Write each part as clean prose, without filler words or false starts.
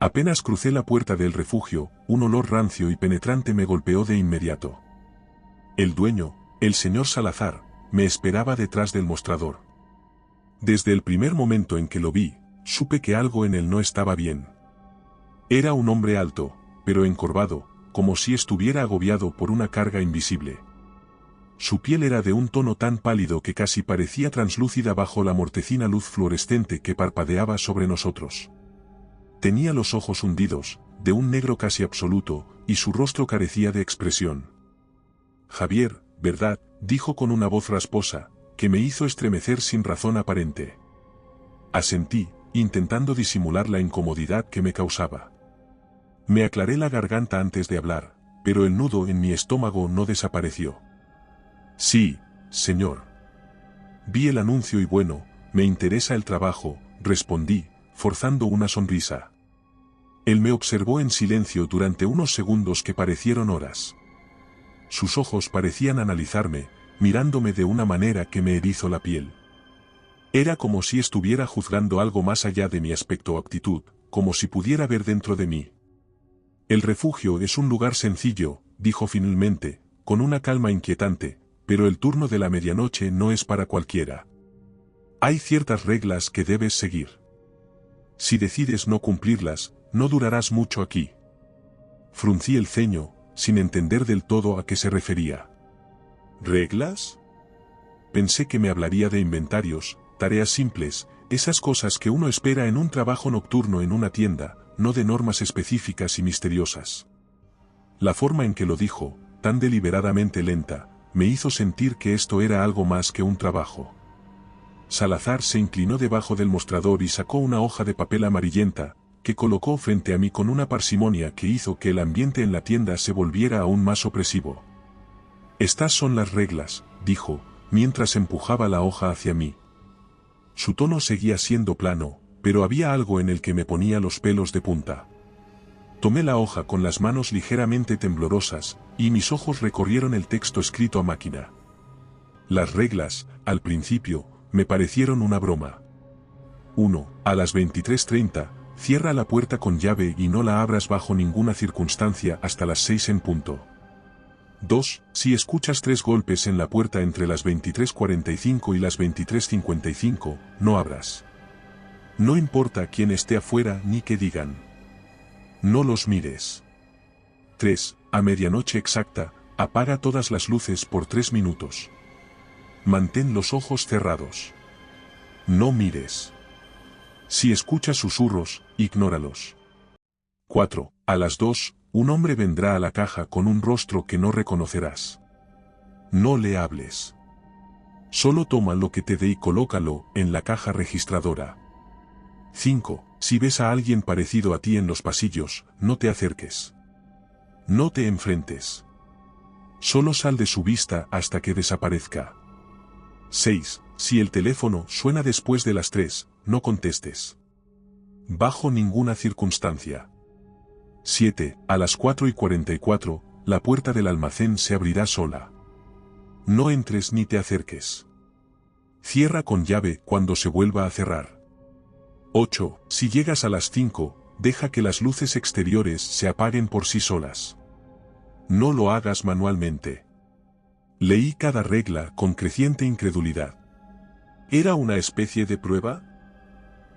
Apenas crucé la puerta del refugio, un olor rancio y penetrante me golpeó de inmediato. El dueño, el señor Salazar, me esperaba detrás del mostrador. Desde el primer momento en que lo vi, supe que algo en él no estaba bien. Era un hombre alto, pero encorvado, como si estuviera agobiado por una carga invisible. Su piel era de un tono tan pálido que casi parecía translúcida bajo la mortecina luz fluorescente que parpadeaba sobre nosotros. Tenía los ojos hundidos, de un negro casi absoluto, y su rostro carecía de expresión. Javier, ¿verdad?, dijo con una voz rasposa, que me hizo estremecer sin razón aparente. Asentí, intentando disimular la incomodidad que me causaba. Me aclaré la garganta antes de hablar, pero el nudo en mi estómago no desapareció. Sí, señor. Vi el anuncio y bueno, me interesa el trabajo, respondí, forzando una sonrisa. Él me observó en silencio durante unos segundos que parecieron horas. Sus ojos parecían analizarme, mirándome de una manera que me erizó la piel. Era como si estuviera juzgando algo más allá de mi aspecto o actitud, como si pudiera ver dentro de mí. El refugio es un lugar sencillo, dijo finalmente, con una calma inquietante, pero el turno de la medianoche no es para cualquiera. Hay ciertas reglas que debes seguir. Si decides no cumplirlas, no durarás mucho aquí. Fruncí el ceño, sin entender del todo a qué se refería. ¿Reglas? Pensé que me hablaría de inventarios, tareas simples, esas cosas que uno espera en un trabajo nocturno en una tienda, no de normas específicas y misteriosas. La forma en que lo dijo, tan deliberadamente lenta, me hizo sentir que esto era algo más que un trabajo. Salazar se inclinó debajo del mostrador y sacó una hoja de papel amarillenta, que colocó frente a mí con una parsimonia que hizo que el ambiente en la tienda se volviera aún más opresivo. Estas son las reglas, dijo, mientras empujaba la hoja hacia mí. Su tono seguía siendo plano, pero había algo en el que me ponía los pelos de punta. Tomé la hoja con las manos ligeramente temblorosas, y mis ojos recorrieron el texto escrito a máquina. Las reglas, al principio, me parecieron una broma. 1. A las 23:30, cierra la puerta con llave y no la abras bajo ninguna circunstancia hasta las 6 en punto. 2. Si escuchas 3 golpes en la puerta entre las 23:45 y las 23:55, no abras. No importa quién esté afuera ni qué digan. No los mires. 3. A medianoche exacta, apaga todas las luces por 3 minutos. Mantén los ojos cerrados. No mires. Si escuchas susurros, ignóralos. 4. A las 2, un hombre vendrá a la caja con un rostro que no reconocerás. No le hables. Solo toma lo que te dé y colócalo en la caja registradora. 5. Si ves a alguien parecido a ti en los pasillos, no te acerques. No te enfrentes. Solo sal de su vista hasta que desaparezca. 6. Si el teléfono suena después de las 3, no contestes. Bajo ninguna circunstancia. 7. A las 4:44, la puerta del almacén se abrirá sola. No entres ni te acerques. Cierra con llave cuando se vuelva a cerrar. 8. Si llegas a las 5, deja que las luces exteriores se apaguen por sí solas. No lo hagas manualmente. Leí cada regla con creciente incredulidad. ¿Era una especie de prueba?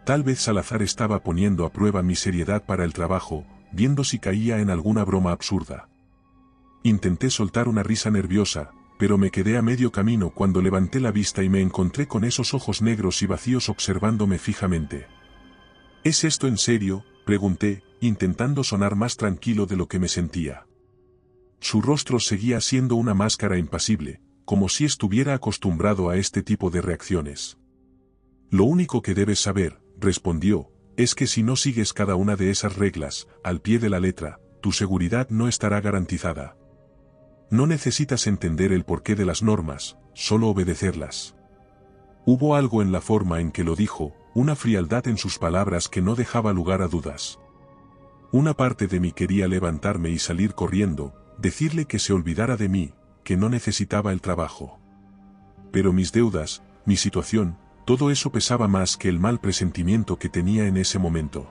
Tal vez Salazar estaba poniendo a prueba mi seriedad para el trabajo, viendo si caía en alguna broma absurda. Intenté soltar una risa nerviosa, pero me quedé a medio camino cuando levanté la vista y me encontré con esos ojos negros y vacíos observándome fijamente. ¿Es esto en serio?, pregunté, intentando sonar más tranquilo de lo que me sentía. Su rostro seguía siendo una máscara impasible, como si estuviera acostumbrado a este tipo de reacciones. Lo único que debes saber, respondió, es que si no sigues cada una de esas reglas, al pie de la letra, tu seguridad no estará garantizada. No necesitas entender el porqué de las normas, solo obedecerlas. Hubo algo en la forma en que lo dijo, una frialdad en sus palabras que no dejaba lugar a dudas. Una parte de mí quería levantarme y salir corriendo, decirle que se olvidara de mí, que no necesitaba el trabajo. Pero mis deudas, mi situación, todo eso pesaba más que el mal presentimiento que tenía en ese momento.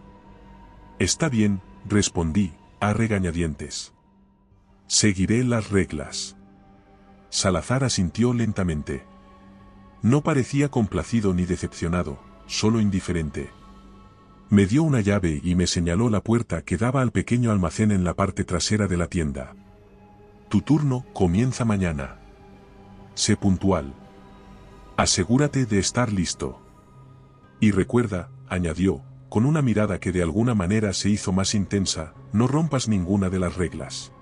Está bien, respondí, a regañadientes. Seguiré las reglas. Salazar asintió lentamente. No parecía complacido ni decepcionado, solo indiferente. Me dio una llave y me señaló la puerta que daba al pequeño almacén en la parte trasera de la tienda. Tu turno comienza mañana. Sé puntual. Asegúrate de estar listo. Y recuerda, añadió, con una mirada que de alguna manera se hizo más intensa, no rompas ninguna de las reglas.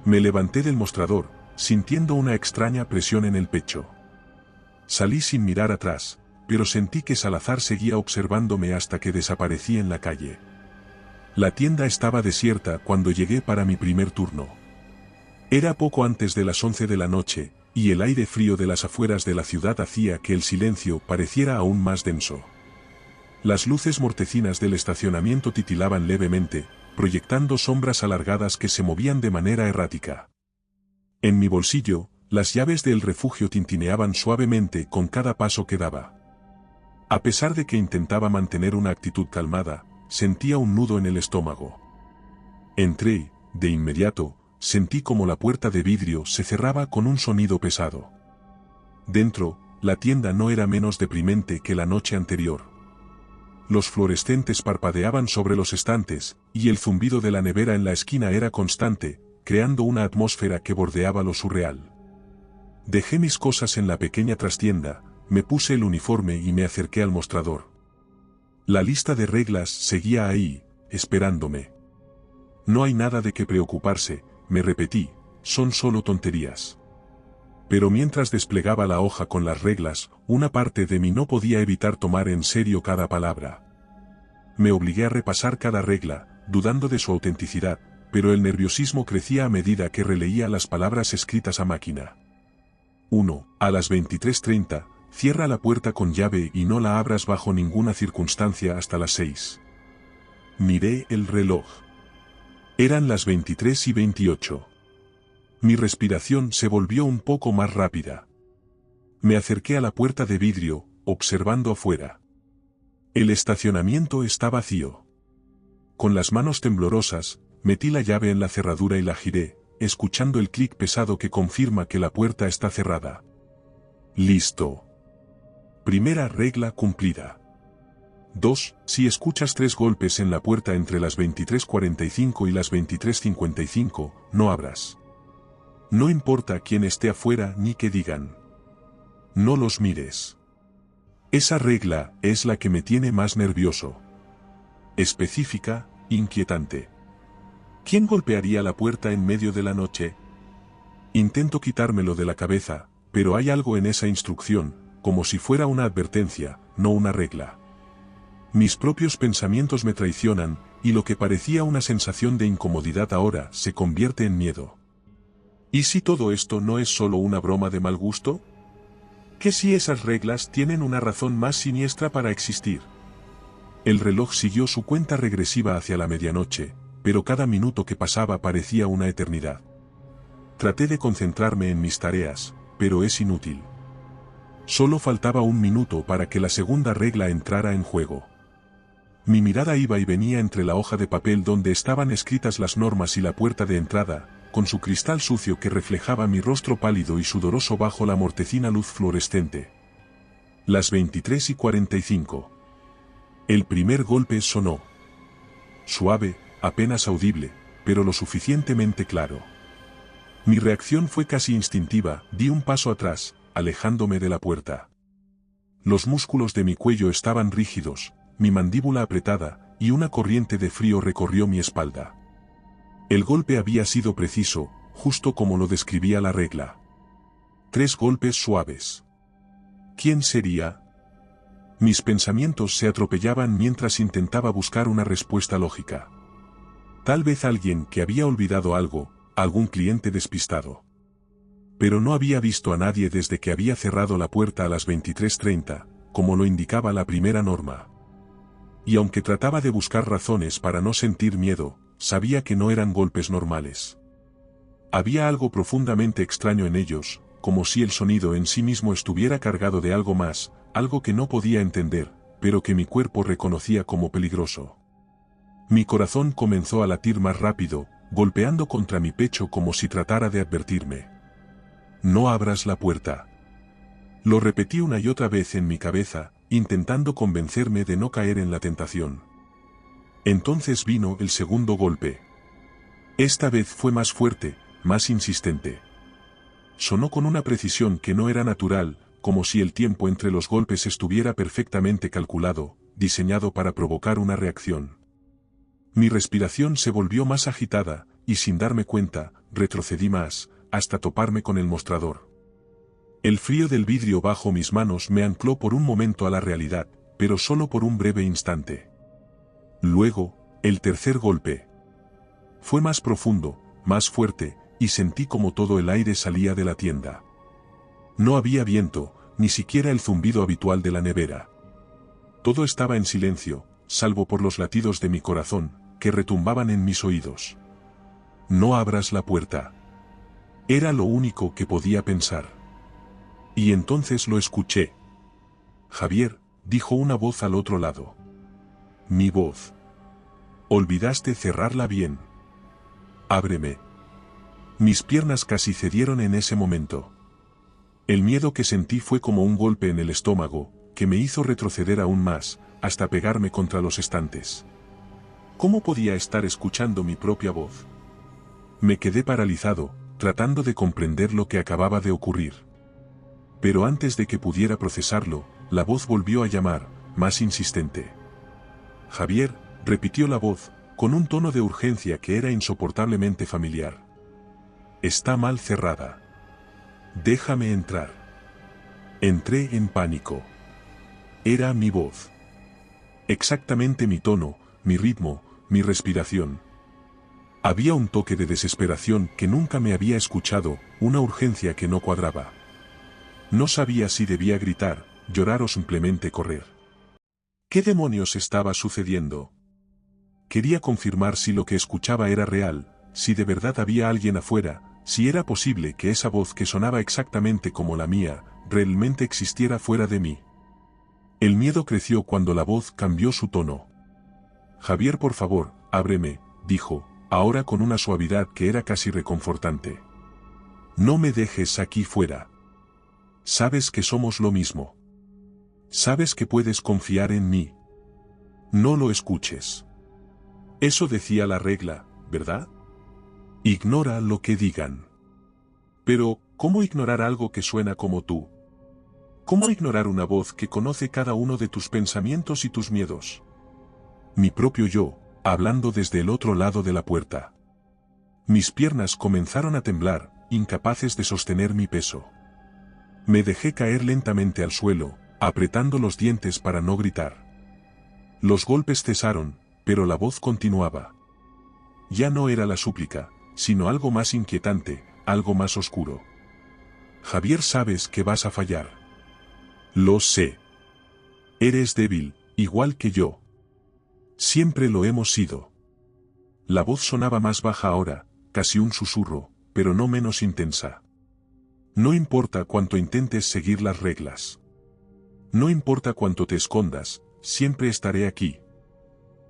Me levanté del mostrador, sintiendo una extraña presión en el pecho. Salí sin mirar atrás, pero sentí que Salazar seguía observándome hasta que desaparecí en la calle. La tienda estaba desierta cuando llegué para mi primer turno. Era poco antes de las 11 de la noche, y el aire frío de las afueras de la ciudad hacía que el silencio pareciera aún más denso. Las luces mortecinas del estacionamiento titilaban levemente, proyectando sombras alargadas que se movían de manera errática. En mi bolsillo, las llaves del refugio tintineaban suavemente con cada paso que daba. A pesar de que intentaba mantener una actitud calmada, sentía un nudo en el estómago. Entré, de inmediato, sentí como la puerta de vidrio se cerraba con un sonido pesado. Dentro, la tienda no era menos deprimente que la noche anterior. Los fluorescentes parpadeaban sobre los estantes, y el zumbido de la nevera en la esquina era constante, creando una atmósfera que bordeaba lo surreal. Dejé mis cosas en la pequeña trastienda, me puse el uniforme y me acerqué al mostrador. La lista de reglas seguía ahí, esperándome. No hay nada de qué preocuparse, me repetí, son solo tonterías. Pero mientras desplegaba la hoja con las reglas, una parte de mí no podía evitar tomar en serio cada palabra. Me obligué a repasar cada regla, dudando de su autenticidad, pero el nerviosismo crecía a medida que releía las palabras escritas a máquina. 1. A las 23:30, cierra la puerta con llave y no la abras bajo ninguna circunstancia hasta las 6. Miré el reloj. Eran las 23:28. Mi respiración se volvió un poco más rápida. Me acerqué a la puerta de vidrio, observando afuera. El estacionamiento está vacío. Con las manos temblorosas, metí la llave en la cerradura y la giré, escuchando el clic pesado que confirma que la puerta está cerrada. Listo. Primera regla cumplida. 2. Si escuchas 3 golpes en la puerta entre las 23:45 y las 23:55, no abras. No importa quién esté afuera ni qué digan. No los mires. Esa regla es la que me tiene más nervioso. Específica, inquietante. ¿Quién golpearía la puerta en medio de la noche? Intento quitármelo de la cabeza, pero hay algo en esa instrucción, como si fuera una advertencia, no una regla. Mis propios pensamientos me traicionan, y lo que parecía una sensación de incomodidad ahora se convierte en miedo. ¿Y si todo esto no es solo una broma de mal gusto? ¿Qué si esas reglas tienen una razón más siniestra para existir? El reloj siguió su cuenta regresiva hacia la medianoche, pero cada minuto que pasaba parecía una eternidad. Traté de concentrarme en mis tareas, pero es inútil. Solo faltaba un minuto para que la segunda regla entrara en juego. Mi mirada iba y venía entre la hoja de papel donde estaban escritas las normas y la puerta de entrada, con su cristal sucio que reflejaba mi rostro pálido y sudoroso bajo la mortecina luz fluorescente. Las 23:45. El primer golpe sonó. Suave, apenas audible, pero lo suficientemente claro. Mi reacción fue casi instintiva, di un paso atrás, alejándome de la puerta. Los músculos de mi cuello estaban rígidos, mi mandíbula apretada, y una corriente de frío recorrió mi espalda. El golpe había sido preciso, justo como lo describía la regla. 3 golpes suaves. ¿Quién sería? Mis pensamientos se atropellaban mientras intentaba buscar una respuesta lógica. Tal vez alguien que había olvidado algo, algún cliente despistado. Pero no había visto a nadie desde que había cerrado la puerta a las 23:30, como lo indicaba la primera norma. Y aunque trataba de buscar razones para no sentir miedo, sabía que no eran golpes normales. Había algo profundamente extraño en ellos, como si el sonido en sí mismo estuviera cargado de algo más, algo que no podía entender, pero que mi cuerpo reconocía como peligroso. Mi corazón comenzó a latir más rápido, golpeando contra mi pecho como si tratara de advertirme. No abras la puerta. Lo repetí una y otra vez en mi cabeza, intentando convencerme de no caer en la tentación. Entonces vino el segundo golpe. Esta vez fue más fuerte, más insistente. Sonó con una precisión que no era natural, como si el tiempo entre los golpes estuviera perfectamente calculado, diseñado para provocar una reacción. Mi respiración se volvió más agitada, y sin darme cuenta, retrocedí más, hasta toparme con el mostrador. El frío del vidrio bajo mis manos me ancló por un momento a la realidad, pero solo por un breve instante. Luego, el tercer golpe. Fue más profundo, más fuerte, y sentí como todo el aire salía de la tienda. No había viento, ni siquiera el zumbido habitual de la nevera. Todo estaba en silencio, salvo por los latidos de mi corazón, que retumbaban en mis oídos. No abras la puerta. Era lo único que podía pensar. Y entonces lo escuché. Javier, dijo una voz al otro lado. Mi voz. Olvidaste cerrarla bien. Ábreme. Mis piernas casi cedieron en ese momento. El miedo que sentí fue como un golpe en el estómago, que me hizo retroceder aún más, hasta pegarme contra los estantes. ¿Cómo podía estar escuchando mi propia voz? Me quedé paralizado, tratando de comprender lo que acababa de ocurrir. Pero antes de que pudiera procesarlo, la voz volvió a llamar, más insistente. Javier, repitió la voz, con un tono de urgencia que era insoportablemente familiar. Está mal cerrada. Déjame entrar. Entré en pánico. Era mi voz. Exactamente mi tono, mi ritmo, mi respiración. Había un toque de desesperación que nunca me había escuchado, una urgencia que no cuadraba. No sabía si debía gritar, llorar o simplemente correr. ¿Qué demonios estaba sucediendo? Quería confirmar si lo que escuchaba era real, si de verdad había alguien afuera, si era posible que esa voz que sonaba exactamente como la mía, realmente existiera fuera de mí. El miedo creció cuando la voz cambió su tono. Javier, por favor, ábreme, dijo, ahora con una suavidad que era casi reconfortante. No me dejes aquí fuera. Sabes que somos lo mismo. Sabes que puedes confiar en mí. No lo escuches. Eso decía la regla, ¿verdad? Ignora lo que digan. Pero, ¿cómo ignorar algo que suena como tú? ¿Cómo ignorar una voz que conoce cada uno de tus pensamientos y tus miedos? Mi propio yo, hablando desde el otro lado de la puerta. Mis piernas comenzaron a temblar, incapaces de sostener mi peso. Me dejé caer lentamente al suelo, apretando los dientes para no gritar. Los golpes cesaron, pero la voz continuaba. Ya no era la súplica, sino algo más inquietante, algo más oscuro. Javier, sabes que vas a fallar. Lo sé. Eres débil, igual que yo. Siempre lo hemos sido. La voz sonaba más baja ahora, casi un susurro, pero no menos intensa. No importa cuánto intentes seguir las reglas. No importa cuánto te escondas, siempre estaré aquí.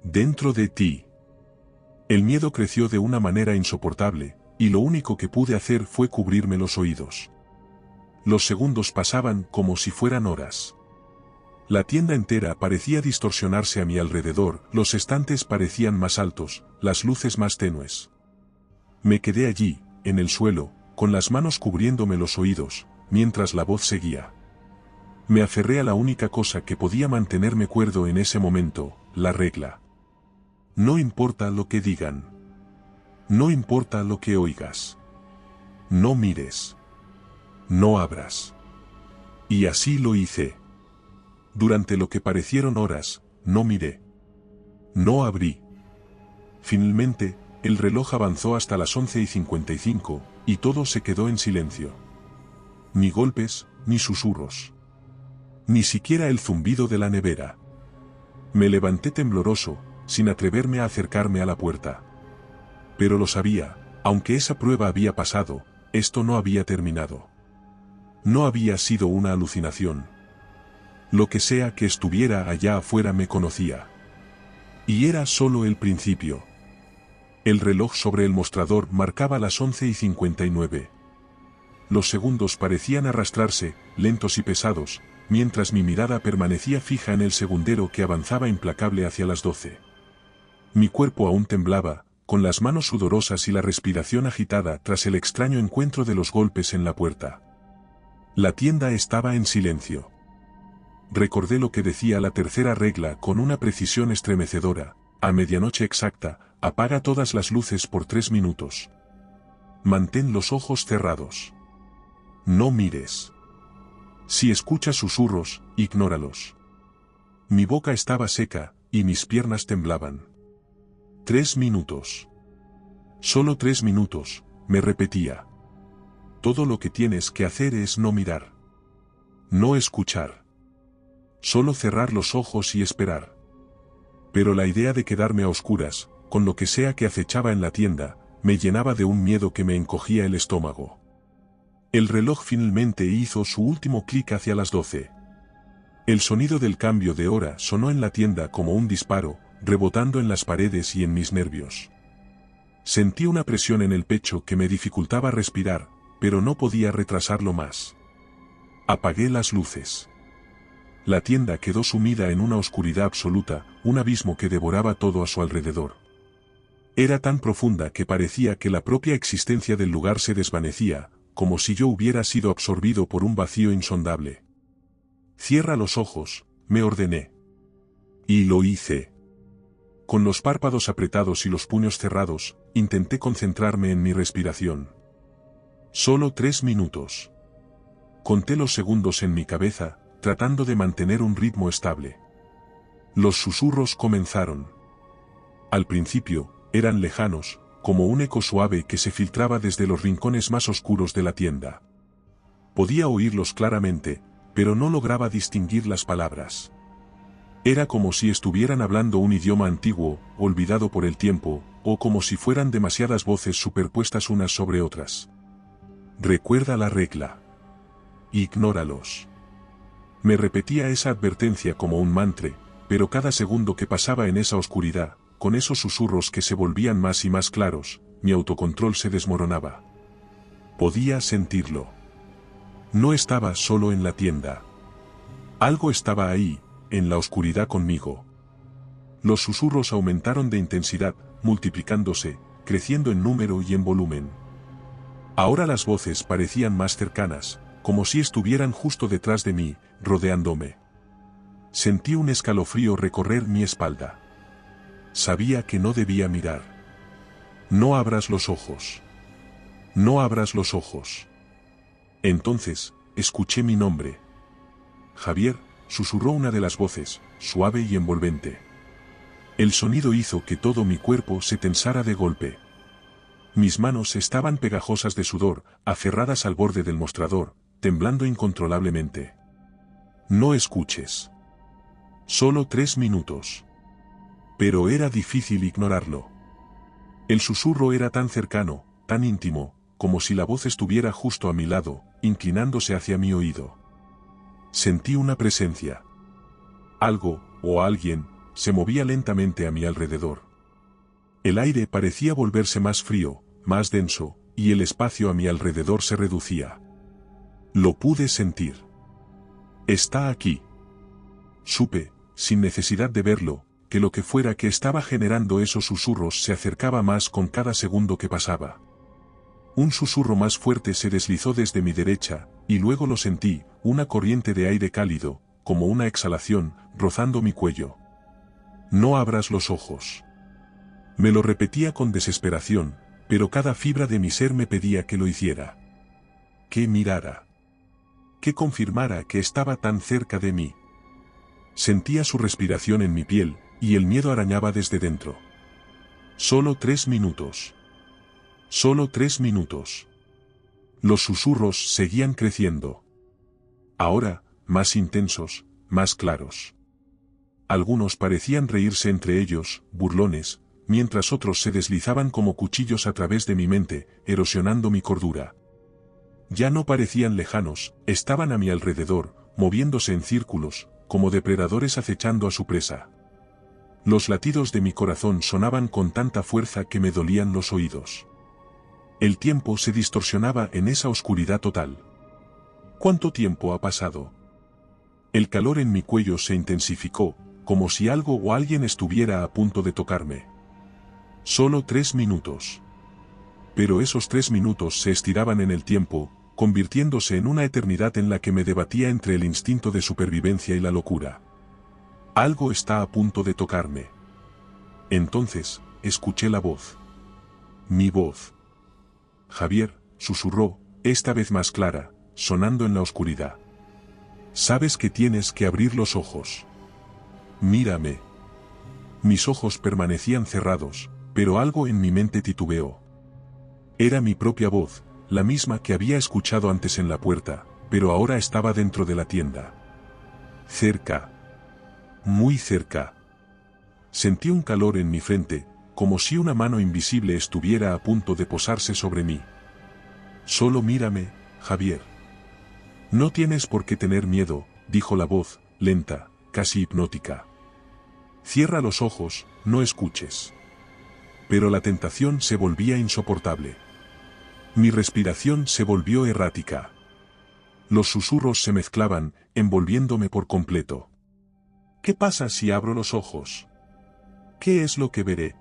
Dentro de ti. El miedo creció de una manera insoportable, y lo único que pude hacer fue cubrirme los oídos. Los segundos pasaban como si fueran horas. La tienda entera parecía distorsionarse a mi alrededor, los estantes parecían más altos, las luces más tenues. Me quedé allí, en el suelo, con las manos cubriéndome los oídos, mientras la voz seguía. Me aferré a la única cosa que podía mantenerme cuerdo en ese momento, la regla. No importa lo que digan. No importa lo que oigas. No mires. No abras. Y así lo hice. Durante lo que parecieron horas, no miré. No abrí. Finalmente, el reloj avanzó hasta las 11:55, y todo se quedó en silencio. Ni golpes, ni susurros. Ni siquiera el zumbido de la nevera. Me levanté tembloroso, sin atreverme a acercarme a la puerta. Pero lo sabía, aunque esa prueba había pasado, esto no había terminado. No había sido una alucinación. Lo que sea que estuviera allá afuera me conocía. Y era solo el principio. El reloj sobre el mostrador marcaba las 11:59. Los segundos parecían arrastrarse, lentos y pesados, mientras mi mirada permanecía fija en el segundero que avanzaba implacable hacia las 12. Mi cuerpo aún temblaba, con las manos sudorosas y la respiración agitada tras el extraño encuentro de los golpes en la puerta. La tienda estaba en silencio. Recordé lo que decía la tercera regla con una precisión estremecedora: a medianoche exacta, apaga todas las luces por 3 minutos. Mantén los ojos cerrados. No mires. Si escuchas susurros, ignóralos. Mi boca estaba seca, y mis piernas temblaban. 3 minutos. Solo 3 minutos, me repetía. Todo lo que tienes que hacer es no mirar. No escuchar. Solo cerrar los ojos y esperar. Pero la idea de quedarme a oscuras, con lo que sea que acechaba en la tienda, me llenaba de un miedo que me encogía el estómago. El reloj finalmente hizo su último clic hacia las 12. El sonido del cambio de hora sonó en la tienda como un disparo, rebotando en las paredes y en mis nervios. Sentí una presión en el pecho que me dificultaba respirar, pero no podía retrasarlo más. Apagué las luces. La tienda quedó sumida en una oscuridad absoluta, un abismo que devoraba todo a su alrededor. Era tan profunda que parecía que la propia existencia del lugar se desvanecía, como si yo hubiera sido absorbido por un vacío insondable. Cierra los ojos, me ordené. Y lo hice. Con los párpados apretados y los puños cerrados, intenté concentrarme en mi respiración. Solo 3 minutos. Conté los segundos en mi cabeza, tratando de mantener un ritmo estable. Los susurros comenzaron. Al principio, eran lejanos, como un eco suave que se filtraba desde los rincones más oscuros de la tienda. Podía oírlos claramente, pero no lograba distinguir las palabras. Era como si estuvieran hablando un idioma antiguo, olvidado por el tiempo, o como si fueran demasiadas voces superpuestas unas sobre otras. Recuerda la regla. Ignóralos. Me repetía esa advertencia como un mantra, pero cada segundo que pasaba en esa oscuridad, con esos susurros que se volvían más y más claros, mi autocontrol se desmoronaba. Podía sentirlo. No estaba solo en la tienda. Algo estaba ahí, en la oscuridad conmigo. Los susurros aumentaron de intensidad, multiplicándose, creciendo en número y en volumen. Ahora las voces parecían más cercanas, como si estuvieran justo detrás de mí, rodeándome. Sentí un escalofrío recorrer mi espalda. Sabía que no debía mirar. No abras los ojos. No abras los ojos. Entonces, escuché mi nombre. Javier, susurró una de las voces, suave y envolvente. El sonido hizo que todo mi cuerpo se tensara de golpe. Mis manos estaban pegajosas de sudor, aferradas al borde del mostrador, temblando incontrolablemente. No escuches. Solo 3 minutos. Pero era difícil ignorarlo. El susurro era tan cercano, tan íntimo, como si la voz estuviera justo a mi lado, inclinándose hacia mi oído. Sentí una presencia. Algo, o alguien, se movía lentamente a mi alrededor. El aire parecía volverse más frío, más denso, y el espacio a mi alrededor se reducía. Lo pude sentir. Está aquí. Supe, sin necesidad de verlo, que lo que fuera que estaba generando esos susurros se acercaba más con cada segundo que pasaba. Un susurro más fuerte se deslizó desde mi derecha, y luego lo sentí, una corriente de aire cálido, como una exhalación, rozando mi cuello. No abras los ojos. Me lo repetía con desesperación, pero cada fibra de mi ser me pedía que lo hiciera. Que mirara. Que confirmara que estaba tan cerca de mí. Sentía su respiración en mi piel, y el miedo arañaba desde dentro. Solo 3 minutos. Solo 3 minutos. Los susurros seguían creciendo. Ahora, más intensos, más claros. Algunos parecían reírse entre ellos, burlones, mientras otros se deslizaban como cuchillos a través de mi mente, erosionando mi cordura. Ya no parecían lejanos, estaban a mi alrededor, moviéndose en círculos, como depredadores acechando a su presa. Los latidos de mi corazón sonaban con tanta fuerza que me dolían los oídos. El tiempo se distorsionaba en esa oscuridad total. ¿Cuánto tiempo ha pasado? El calor en mi cuello se intensificó, como si algo o alguien estuviera a punto de tocarme. Solo 3 minutos. Pero esos 3 minutos se estiraban en el tiempo, convirtiéndose en una eternidad en la que me debatía entre el instinto de supervivencia y la locura. Algo está a punto de tocarme. Entonces, escuché la voz. Mi voz. Javier, susurró, esta vez más clara, sonando en la oscuridad. Sabes que tienes que abrir los ojos. Mírame. Mis ojos permanecían cerrados, pero algo en mi mente titubeó. Era mi propia voz, la misma que había escuchado antes en la puerta, pero ahora estaba dentro de la tienda. Cerca. Muy cerca. Sentí un calor en mi frente, como si una mano invisible estuviera a punto de posarse sobre mí. Solo mírame, Javier. No tienes por qué tener miedo, dijo la voz, lenta, casi hipnótica. Cierra los ojos, no escuches. Pero la tentación se volvía insoportable. Mi respiración se volvió errática. Los susurros se mezclaban, envolviéndome por completo. ¿Qué pasa si abro los ojos? ¿Qué es lo que veré?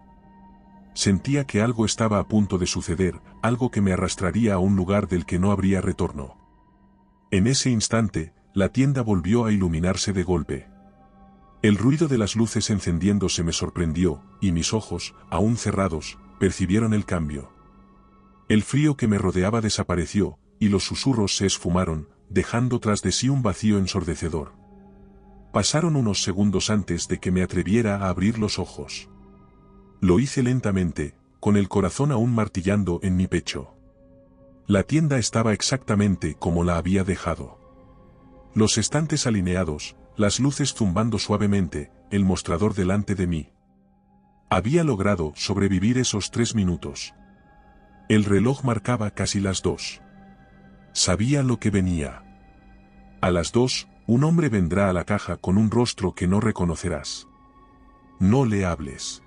Sentía que algo estaba a punto de suceder, algo que me arrastraría a un lugar del que no habría retorno. En ese instante, la tienda volvió a iluminarse de golpe. El ruido de las luces encendiéndose me sorprendió, y mis ojos, aún cerrados, percibieron el cambio. El frío que me rodeaba desapareció, y los susurros se esfumaron, dejando tras de sí un vacío ensordecedor. Pasaron unos segundos antes de que me atreviera a abrir los ojos. Lo hice lentamente, con el corazón aún martillando en mi pecho. La tienda estaba exactamente como la había dejado. Los estantes alineados, las luces zumbando suavemente, el mostrador delante de mí. Había logrado sobrevivir esos 3 minutos. El reloj marcaba casi las 2. Sabía lo que venía. A las 2, un hombre vendrá a la caja con un rostro que no reconocerás. No le hables.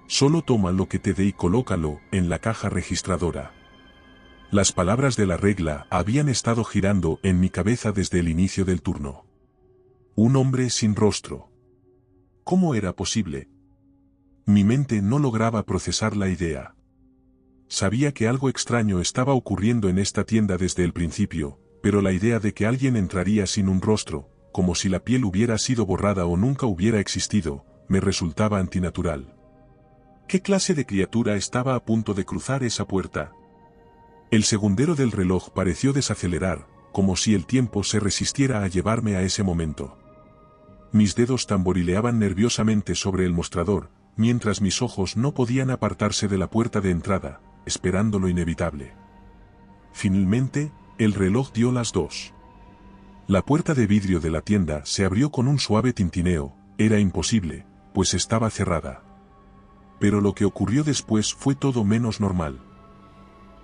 Solo toma lo que te dé y colócalo en la caja registradora. Las palabras de la regla habían estado girando en mi cabeza desde el inicio del turno. Un hombre sin rostro. ¿Cómo era posible? Mi mente no lograba procesar la idea. Sabía que algo extraño estaba ocurriendo en esta tienda desde el principio, pero la idea de que alguien entraría sin un rostro, como si la piel hubiera sido borrada o nunca hubiera existido, me resultaba antinatural. ¿Qué clase de criatura estaba a punto de cruzar esa puerta? El segundero del reloj pareció desacelerar, como si el tiempo se resistiera a llevarme a ese momento. Mis dedos tamborileaban nerviosamente sobre el mostrador, mientras mis ojos no podían apartarse de la puerta de entrada, esperando lo inevitable. Finalmente, el reloj dio las 2. La puerta de vidrio de la tienda se abrió con un suave tintineo, era imposible, pues estaba cerrada. Pero lo que ocurrió después fue todo menos normal.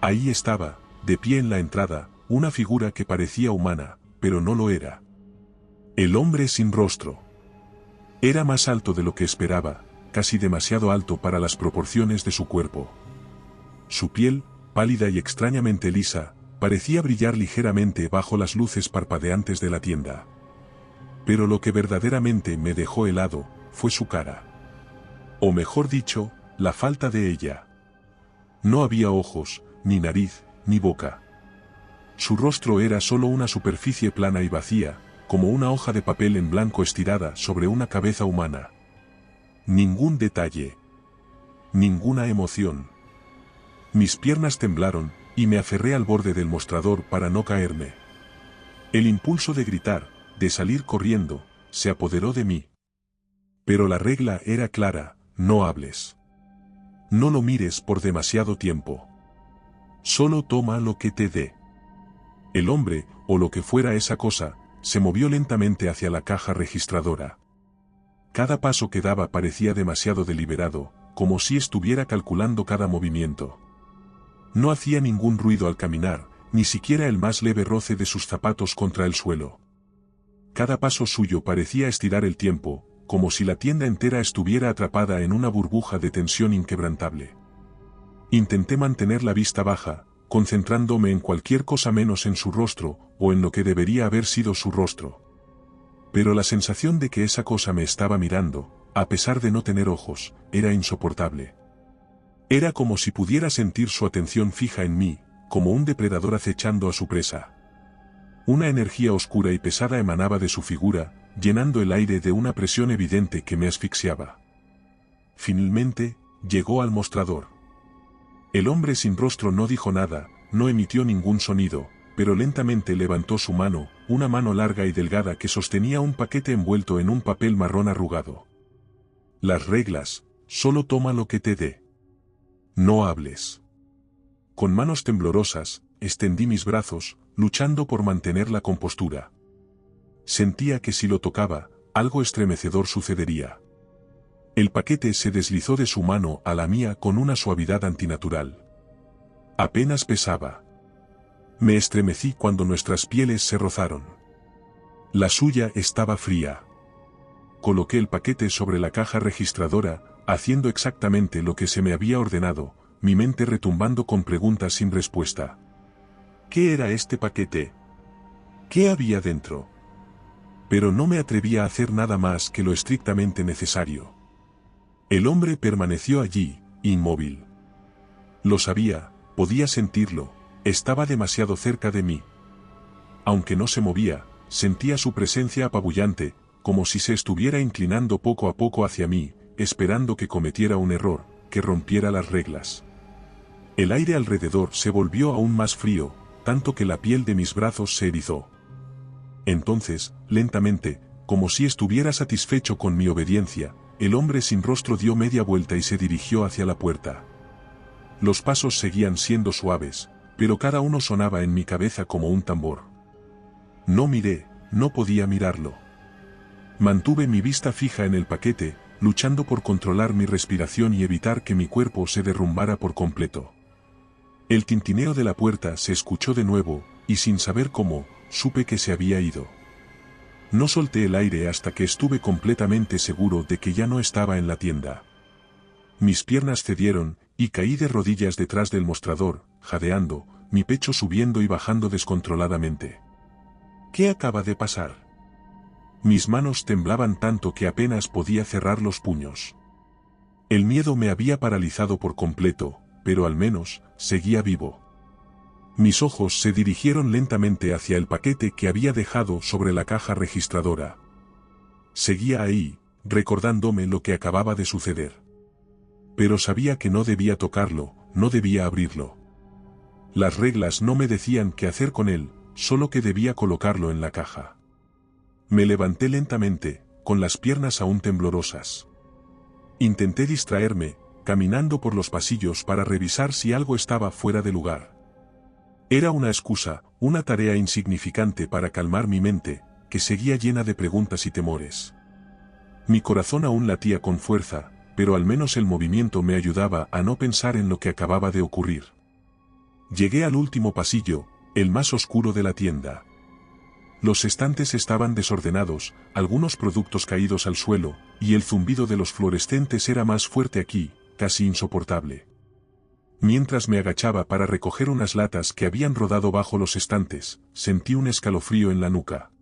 Ahí estaba, de pie en la entrada, una figura que parecía humana, pero no lo era. El hombre sin rostro. Era más alto de lo que esperaba, casi demasiado alto para las proporciones de su cuerpo. Su piel, pálida y extrañamente lisa, parecía brillar ligeramente bajo las luces parpadeantes de la tienda. Pero lo que verdaderamente me dejó helado, fue su cara. O mejor dicho, la falta de ella. No había ojos, ni nariz, ni boca. Su rostro era solo una superficie plana y vacía, como una hoja de papel en blanco estirada sobre una cabeza humana. Ningún detalle. Ninguna emoción. Mis piernas temblaron, y me aferré al borde del mostrador para no caerme. El impulso de gritar, de salir corriendo, se apoderó de mí. Pero la regla era clara, no hables. No lo mires por demasiado tiempo. Solo toma lo que te dé. El hombre, o lo que fuera esa cosa, se movió lentamente hacia la caja registradora. Cada paso que daba parecía demasiado deliberado, como si estuviera calculando cada movimiento. No hacía ningún ruido al caminar, ni siquiera el más leve roce de sus zapatos contra el suelo. Cada paso suyo parecía estirar el tiempo, como si la tienda entera estuviera atrapada en una burbuja de tensión inquebrantable. Intenté mantener la vista baja, concentrándome en cualquier cosa menos en su rostro, o en lo que debería haber sido su rostro. Pero la sensación de que esa cosa me estaba mirando, a pesar de no tener ojos, era insoportable. Era como si pudiera sentir su atención fija en mí, como un depredador acechando a su presa. Una energía oscura y pesada emanaba de su figura, llenando el aire de una presión evidente que me asfixiaba. Finalmente, llegó al mostrador. El hombre sin rostro no dijo nada, no emitió ningún sonido, pero lentamente levantó su mano, una mano larga y delgada que sostenía un paquete envuelto en un papel marrón arrugado. Las reglas, solo toma lo que te dé. No hables. Con manos temblorosas, extendí mis brazos, luchando por mantener la compostura. Sentía que si lo tocaba, algo estremecedor sucedería. El paquete se deslizó de su mano a la mía con una suavidad antinatural. Apenas pesaba. Me estremecí cuando nuestras pieles se rozaron. La suya estaba fría. Coloqué el paquete sobre la caja registradora, haciendo exactamente lo que se me había ordenado, mi mente retumbando con preguntas sin respuesta. ¿Qué era este paquete? ¿Qué había dentro? Pero no me atrevía a hacer nada más que lo estrictamente necesario. El hombre permaneció allí, inmóvil. Lo sabía, podía sentirlo, estaba demasiado cerca de mí. Aunque no se movía, sentía su presencia apabullante, como si se estuviera inclinando poco a poco hacia mí, esperando que cometiera un error, que rompiera las reglas. El aire alrededor se volvió aún más frío, tanto que la piel de mis brazos se erizó. Entonces, lentamente, como si estuviera satisfecho con mi obediencia, el hombre sin rostro dio media vuelta y se dirigió hacia la puerta. Los pasos seguían siendo suaves, pero cada uno sonaba en mi cabeza como un tambor. No miré, no podía mirarlo. Mantuve mi vista fija en el paquete, luchando por controlar mi respiración y evitar que mi cuerpo se derrumbara por completo. El tintineo de la puerta se escuchó de nuevo, y sin saber cómo, supe que se había ido. No solté el aire hasta que estuve completamente seguro de que ya no estaba en la tienda. Mis piernas cedieron, y caí de rodillas detrás del mostrador, jadeando, mi pecho subiendo y bajando descontroladamente. ¿Qué acaba de pasar? Mis manos temblaban tanto que apenas podía cerrar los puños. El miedo me había paralizado por completo, pero al menos, seguía vivo. Mis ojos se dirigieron lentamente hacia el paquete que había dejado sobre la caja registradora. Seguía ahí, recordándome lo que acababa de suceder. Pero sabía que no debía tocarlo, no debía abrirlo. Las reglas no me decían qué hacer con él, solo que debía colocarlo en la caja. Me levanté lentamente, con las piernas aún temblorosas. Intenté distraerme, caminando por los pasillos para revisar si algo estaba fuera de lugar. Era una excusa, una tarea insignificante para calmar mi mente, que seguía llena de preguntas y temores. Mi corazón aún latía con fuerza, pero al menos el movimiento me ayudaba a no pensar en lo que acababa de ocurrir. Llegué al último pasillo, el más oscuro de la tienda. Los estantes estaban desordenados, algunos productos caídos al suelo, y el zumbido de los fluorescentes era más fuerte aquí, casi insoportable. Mientras me agachaba para recoger unas latas que habían rodado bajo los estantes, sentí un escalofrío en la nuca.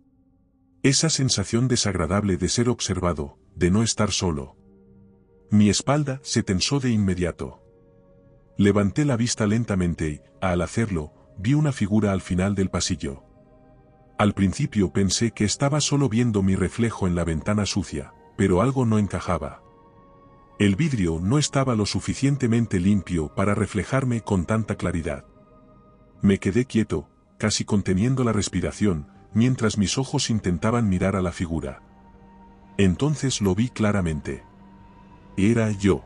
Esa sensación desagradable de ser observado, de no estar solo. Mi espalda se tensó de inmediato. Levanté la vista lentamente y, al hacerlo, vi una figura al final del pasillo. Al principio pensé que estaba solo viendo mi reflejo en la ventana sucia, pero algo no encajaba. El vidrio no estaba lo suficientemente limpio para reflejarme con tanta claridad. Me quedé quieto, casi conteniendo la respiración, mientras mis ojos intentaban mirar a la figura. Entonces lo vi claramente. Era yo.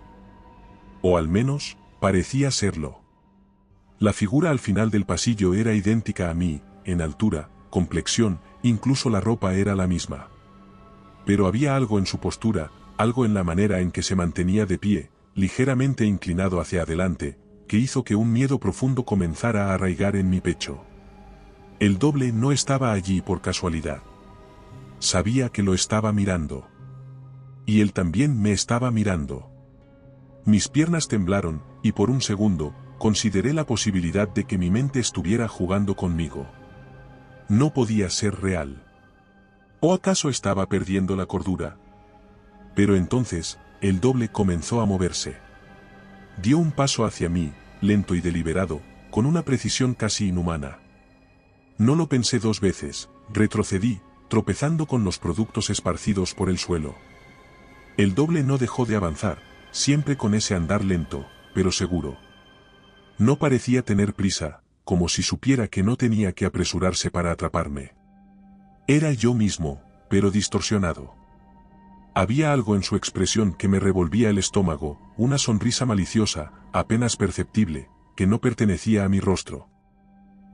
O al menos, parecía serlo. La figura al final del pasillo era idéntica a mí, en altura, complexión, incluso la ropa era la misma. Pero había algo en su postura, algo en la manera en que se mantenía de pie, ligeramente inclinado hacia adelante, que hizo que un miedo profundo comenzara a arraigar en mi pecho. El doble no estaba allí por casualidad. Sabía que lo estaba mirando. Y él también me estaba mirando. Mis piernas temblaron, y por un segundo, consideré la posibilidad de que mi mente estuviera jugando conmigo. No podía ser real. ¿O acaso estaba perdiendo la cordura? Pero entonces, el doble comenzó a moverse. Dio un paso hacia mí, lento y deliberado, con una precisión casi inhumana. No lo pensé dos veces, retrocedí, tropezando con los productos esparcidos por el suelo. El doble no dejó de avanzar, siempre con ese andar lento, pero seguro. No parecía tener prisa, como si supiera que no tenía que apresurarse para atraparme. Era yo mismo, pero distorsionado. Había algo en su expresión que me revolvía el estómago, una sonrisa maliciosa, apenas perceptible, que no pertenecía a mi rostro.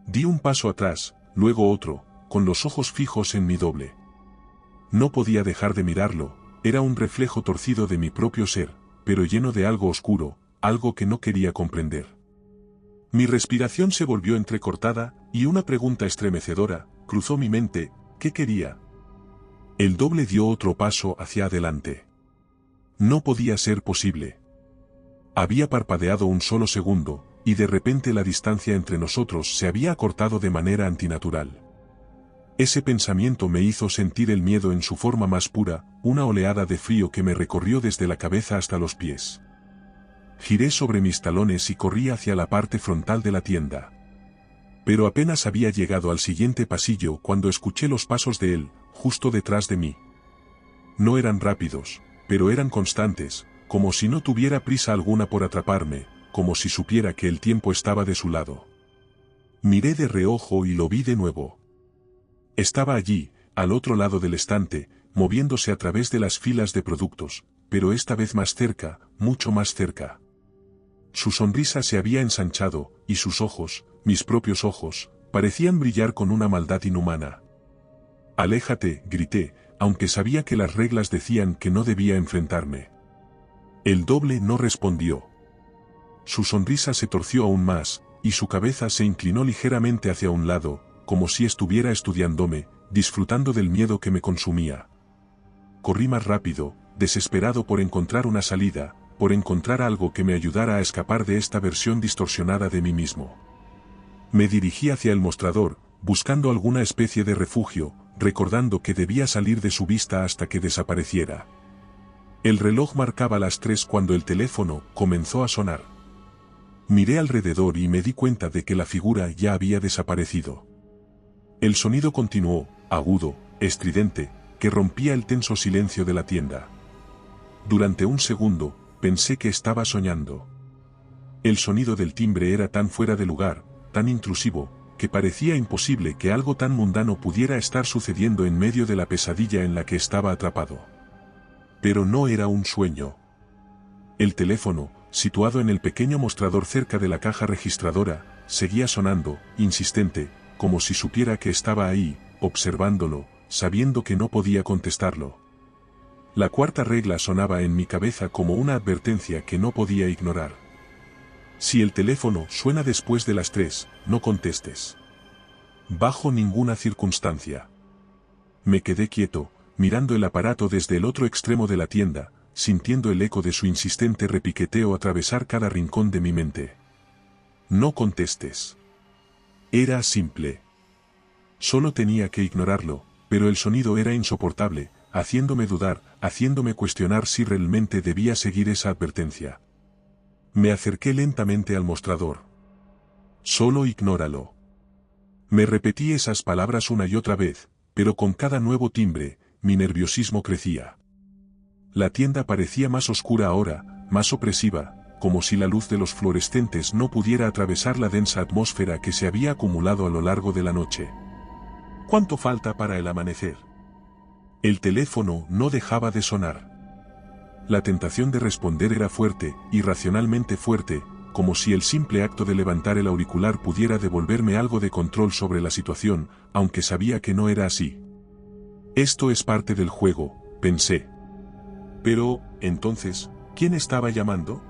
Di un paso atrás, luego otro, con los ojos fijos en mi doble. No podía dejar de mirarlo, era un reflejo torcido de mi propio ser, pero lleno de algo oscuro, algo que no quería comprender. Mi respiración se volvió entrecortada, y una pregunta estremecedora cruzó mi mente: ¿qué quería? El doble dio otro paso hacia adelante. No podía ser posible. Había parpadeado un solo segundo, y de repente la distancia entre nosotros se había acortado de manera antinatural. Ese pensamiento me hizo sentir el miedo en su forma más pura, una oleada de frío que me recorrió desde la cabeza hasta los pies. Giré sobre mis talones y corrí hacia la parte frontal de la tienda. Pero apenas había llegado al siguiente pasillo cuando escuché los pasos de él, justo detrás de mí. No eran rápidos, pero eran constantes, como si no tuviera prisa alguna por atraparme, como si supiera que el tiempo estaba de su lado. Miré de reojo y lo vi de nuevo. Estaba allí, al otro lado del estante, moviéndose a través de las filas de productos, pero esta vez más cerca, mucho más cerca. Su sonrisa se había ensanchado, y sus ojos, mis propios ojos, parecían brillar con una maldad inhumana. «Aléjate», grité, aunque sabía que las reglas decían que no debía enfrentarme. El doble no respondió. Su sonrisa se torció aún más, y su cabeza se inclinó ligeramente hacia un lado, como si estuviera estudiándome, disfrutando del miedo que me consumía. Corrí más rápido, desesperado por encontrar una salida, por encontrar algo que me ayudara a escapar de esta versión distorsionada de mí mismo. Me dirigí hacia el mostrador, buscando alguna especie de refugio, recordando que debía salir de su vista hasta que desapareciera. El reloj marcaba las 3 cuando el teléfono comenzó a sonar. Miré alrededor y me di cuenta de que la figura ya había desaparecido. El sonido continuó, agudo, estridente, que rompía el tenso silencio de la tienda. Durante un segundo, pensé que estaba soñando. El sonido del timbre era tan fuera de lugar, tan intrusivo, que parecía imposible que algo tan mundano pudiera estar sucediendo en medio de la pesadilla en la que estaba atrapado. Pero no era un sueño. El teléfono, situado en el pequeño mostrador cerca de la caja registradora, seguía sonando, insistente, como si supiera que estaba ahí, observándolo, sabiendo que no podía contestarlo. La cuarta regla sonaba en mi cabeza como una advertencia que no podía ignorar. Si el teléfono suena después de las 3, no contestes. Bajo ninguna circunstancia. Me quedé quieto, mirando el aparato desde el otro extremo de la tienda, sintiendo el eco de su insistente repiqueteo atravesar cada rincón de mi mente. No contestes. Era simple. Solo tenía que ignorarlo, pero el sonido era insoportable, haciéndome dudar, haciéndome cuestionar si realmente debía seguir esa advertencia. Me acerqué lentamente al mostrador. Solo ignóralo. Me repetí esas palabras una y otra vez, pero con cada nuevo timbre, mi nerviosismo crecía. La tienda parecía más oscura ahora, más opresiva, como si la luz de los fluorescentes no pudiera atravesar la densa atmósfera que se había acumulado a lo largo de la noche. ¿Cuánto falta para el amanecer? El teléfono no dejaba de sonar. La tentación de responder era fuerte, irracionalmente fuerte, como si el simple acto de levantar el auricular pudiera devolverme algo de control sobre la situación, aunque sabía que no era así. Esto es parte del juego, pensé. Pero, entonces, ¿quién estaba llamando?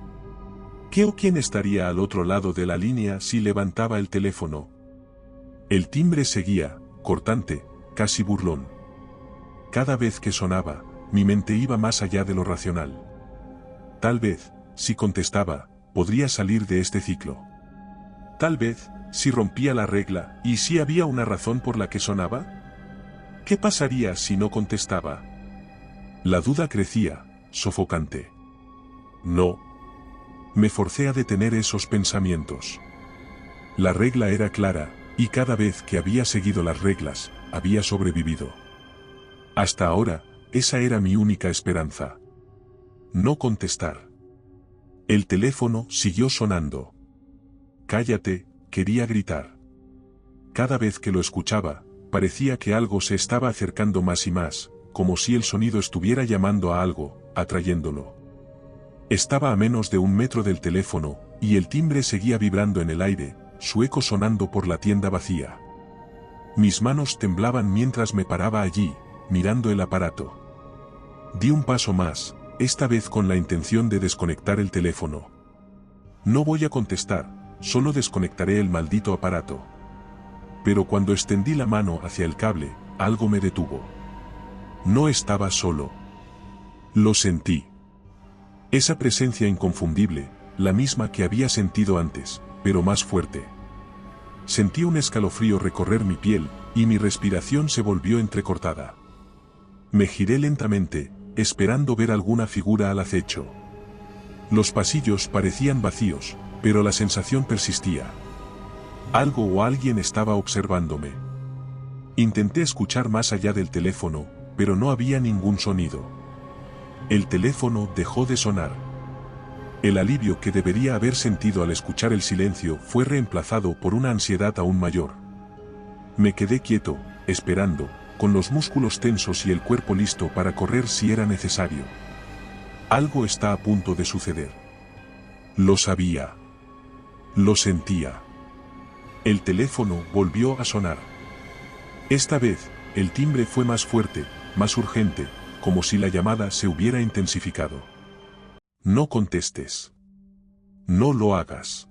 ¿Qué o quién estaría al otro lado de la línea si levantaba el teléfono? El timbre seguía, cortante, casi burlón. Cada vez que sonaba, mi mente iba más allá de lo racional. Tal vez, si contestaba, podría salir de este ciclo. Tal vez, si rompía la regla, ¿y si había una razón por la que sonaba? ¿Qué pasaría si no contestaba? La duda crecía, sofocante. No. Me forcé a detener esos pensamientos. La regla era clara, y cada vez que había seguido las reglas, había sobrevivido. Hasta ahora, esa era mi única esperanza. No contestar. El teléfono siguió sonando. Cállate, quería gritar. Cada vez que lo escuchaba, parecía que algo se estaba acercando más y más, como si el sonido estuviera llamando a algo, atrayéndolo. Estaba a menos de 1 metro del teléfono, y el timbre seguía vibrando en el aire, su eco sonando por la tienda vacía. Mis manos temblaban mientras me paraba allí, mirando el aparato. Di un paso más, esta vez con la intención de desconectar el teléfono. No voy a contestar, solo desconectaré el maldito aparato. Pero cuando extendí la mano hacia el cable, algo me detuvo. No estaba solo. Lo sentí. Esa presencia inconfundible, la misma que había sentido antes, pero más fuerte. Sentí un escalofrío recorrer mi piel, y mi respiración se volvió entrecortada. Me giré lentamente, esperando ver alguna figura al acecho. Los pasillos parecían vacíos, pero la sensación persistía. Algo o alguien estaba observándome. Intenté escuchar más allá del teléfono, pero no había ningún sonido. El teléfono dejó de sonar. El alivio que debería haber sentido al escuchar el silencio fue reemplazado por una ansiedad aún mayor. Me quedé quieto, esperando, con los músculos tensos y el cuerpo listo para correr si era necesario. Algo está a punto de suceder. Lo sabía. Lo sentía. El teléfono volvió a sonar. Esta vez, el timbre fue más fuerte, más urgente, como si la llamada se hubiera intensificado. No contestes. No lo hagas.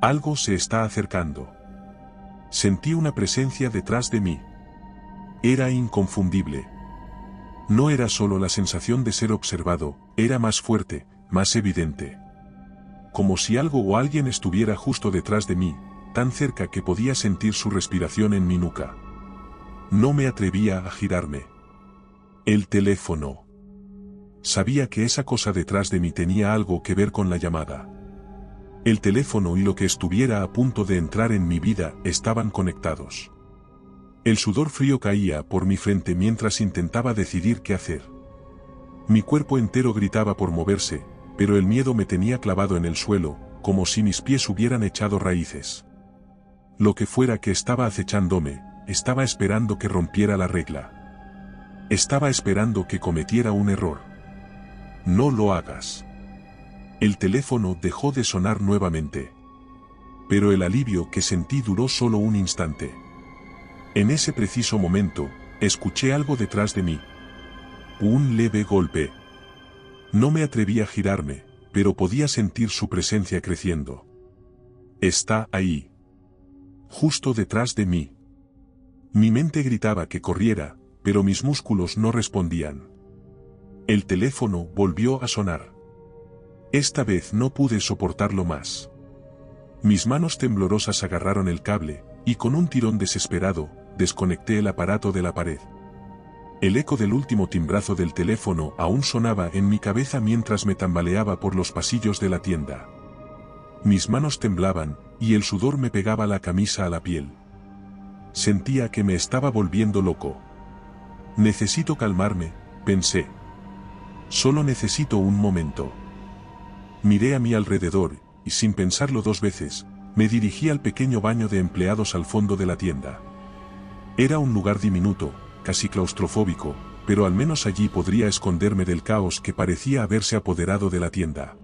Algo se está acercando. Sentí una presencia detrás de mí. Era inconfundible. No era solo la sensación de ser observado, era más fuerte, más evidente. Como si algo o alguien estuviera justo detrás de mí, tan cerca que podía sentir su respiración en mi nuca. No me atrevía a girarme. El teléfono. Sabía que esa cosa detrás de mí tenía algo que ver con la llamada. El teléfono y lo que estuviera a punto de entrar en mi vida estaban conectados. El sudor frío caía por mi frente mientras intentaba decidir qué hacer. Mi cuerpo entero gritaba por moverse, pero el miedo me tenía clavado en el suelo, como si mis pies hubieran echado raíces. Lo que fuera que estaba acechándome, estaba esperando que rompiera la regla. Estaba esperando que cometiera un error. No lo hagas. El teléfono dejó de sonar nuevamente. Pero el alivio que sentí duró solo un instante. En ese preciso momento, escuché algo detrás de mí. Un leve golpe. No me atreví a girarme, pero podía sentir su presencia creciendo. Está ahí. Justo detrás de mí. Mi mente gritaba que corriera, pero mis músculos no respondían. El teléfono volvió a sonar. Esta vez no pude soportarlo más. Mis manos temblorosas agarraron el cable, y con un tirón desesperado, desconecté el aparato de la pared. El eco del último timbrazo del teléfono aún sonaba en mi cabeza mientras me tambaleaba por los pasillos de la tienda. Mis manos temblaban, y el sudor me pegaba la camisa a la piel. Sentía que me estaba volviendo loco. Necesito calmarme, pensé. Solo necesito un momento. Miré a mi alrededor, y sin pensarlo 2 veces, me dirigí al pequeño baño de empleados al fondo de la tienda. Era un lugar diminuto, casi claustrofóbico, pero al menos allí podría esconderme del caos que parecía haberse apoderado de la tienda.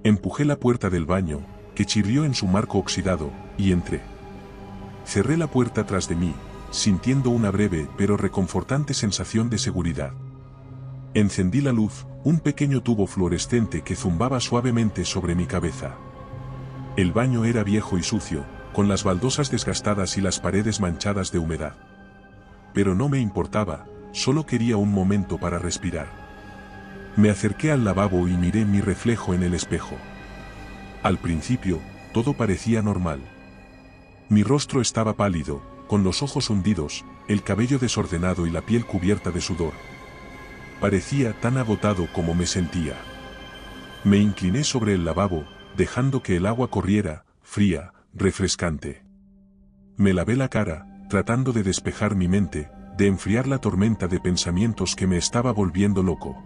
Empujé la puerta del baño, que chirrió en su marco oxidado, y entré. Cerré la puerta tras de mí, sintiendo una breve pero reconfortante sensación de seguridad. Encendí la luz, un pequeño tubo fluorescente que zumbaba suavemente sobre mi cabeza. El baño era viejo y sucio, con las baldosas desgastadas y las paredes manchadas de humedad. Pero no me importaba, solo quería un momento para respirar. Me acerqué al lavabo y miré mi reflejo en el espejo. Al principio, todo parecía normal. Mi rostro estaba pálido, con los ojos hundidos, el cabello desordenado y la piel cubierta de sudor. Parecía tan agotado como me sentía. Me incliné sobre el lavabo, dejando que el agua corriera, fría, refrescante. Me lavé la cara, tratando de despejar mi mente, de enfriar la tormenta de pensamientos que me estaba volviendo loco.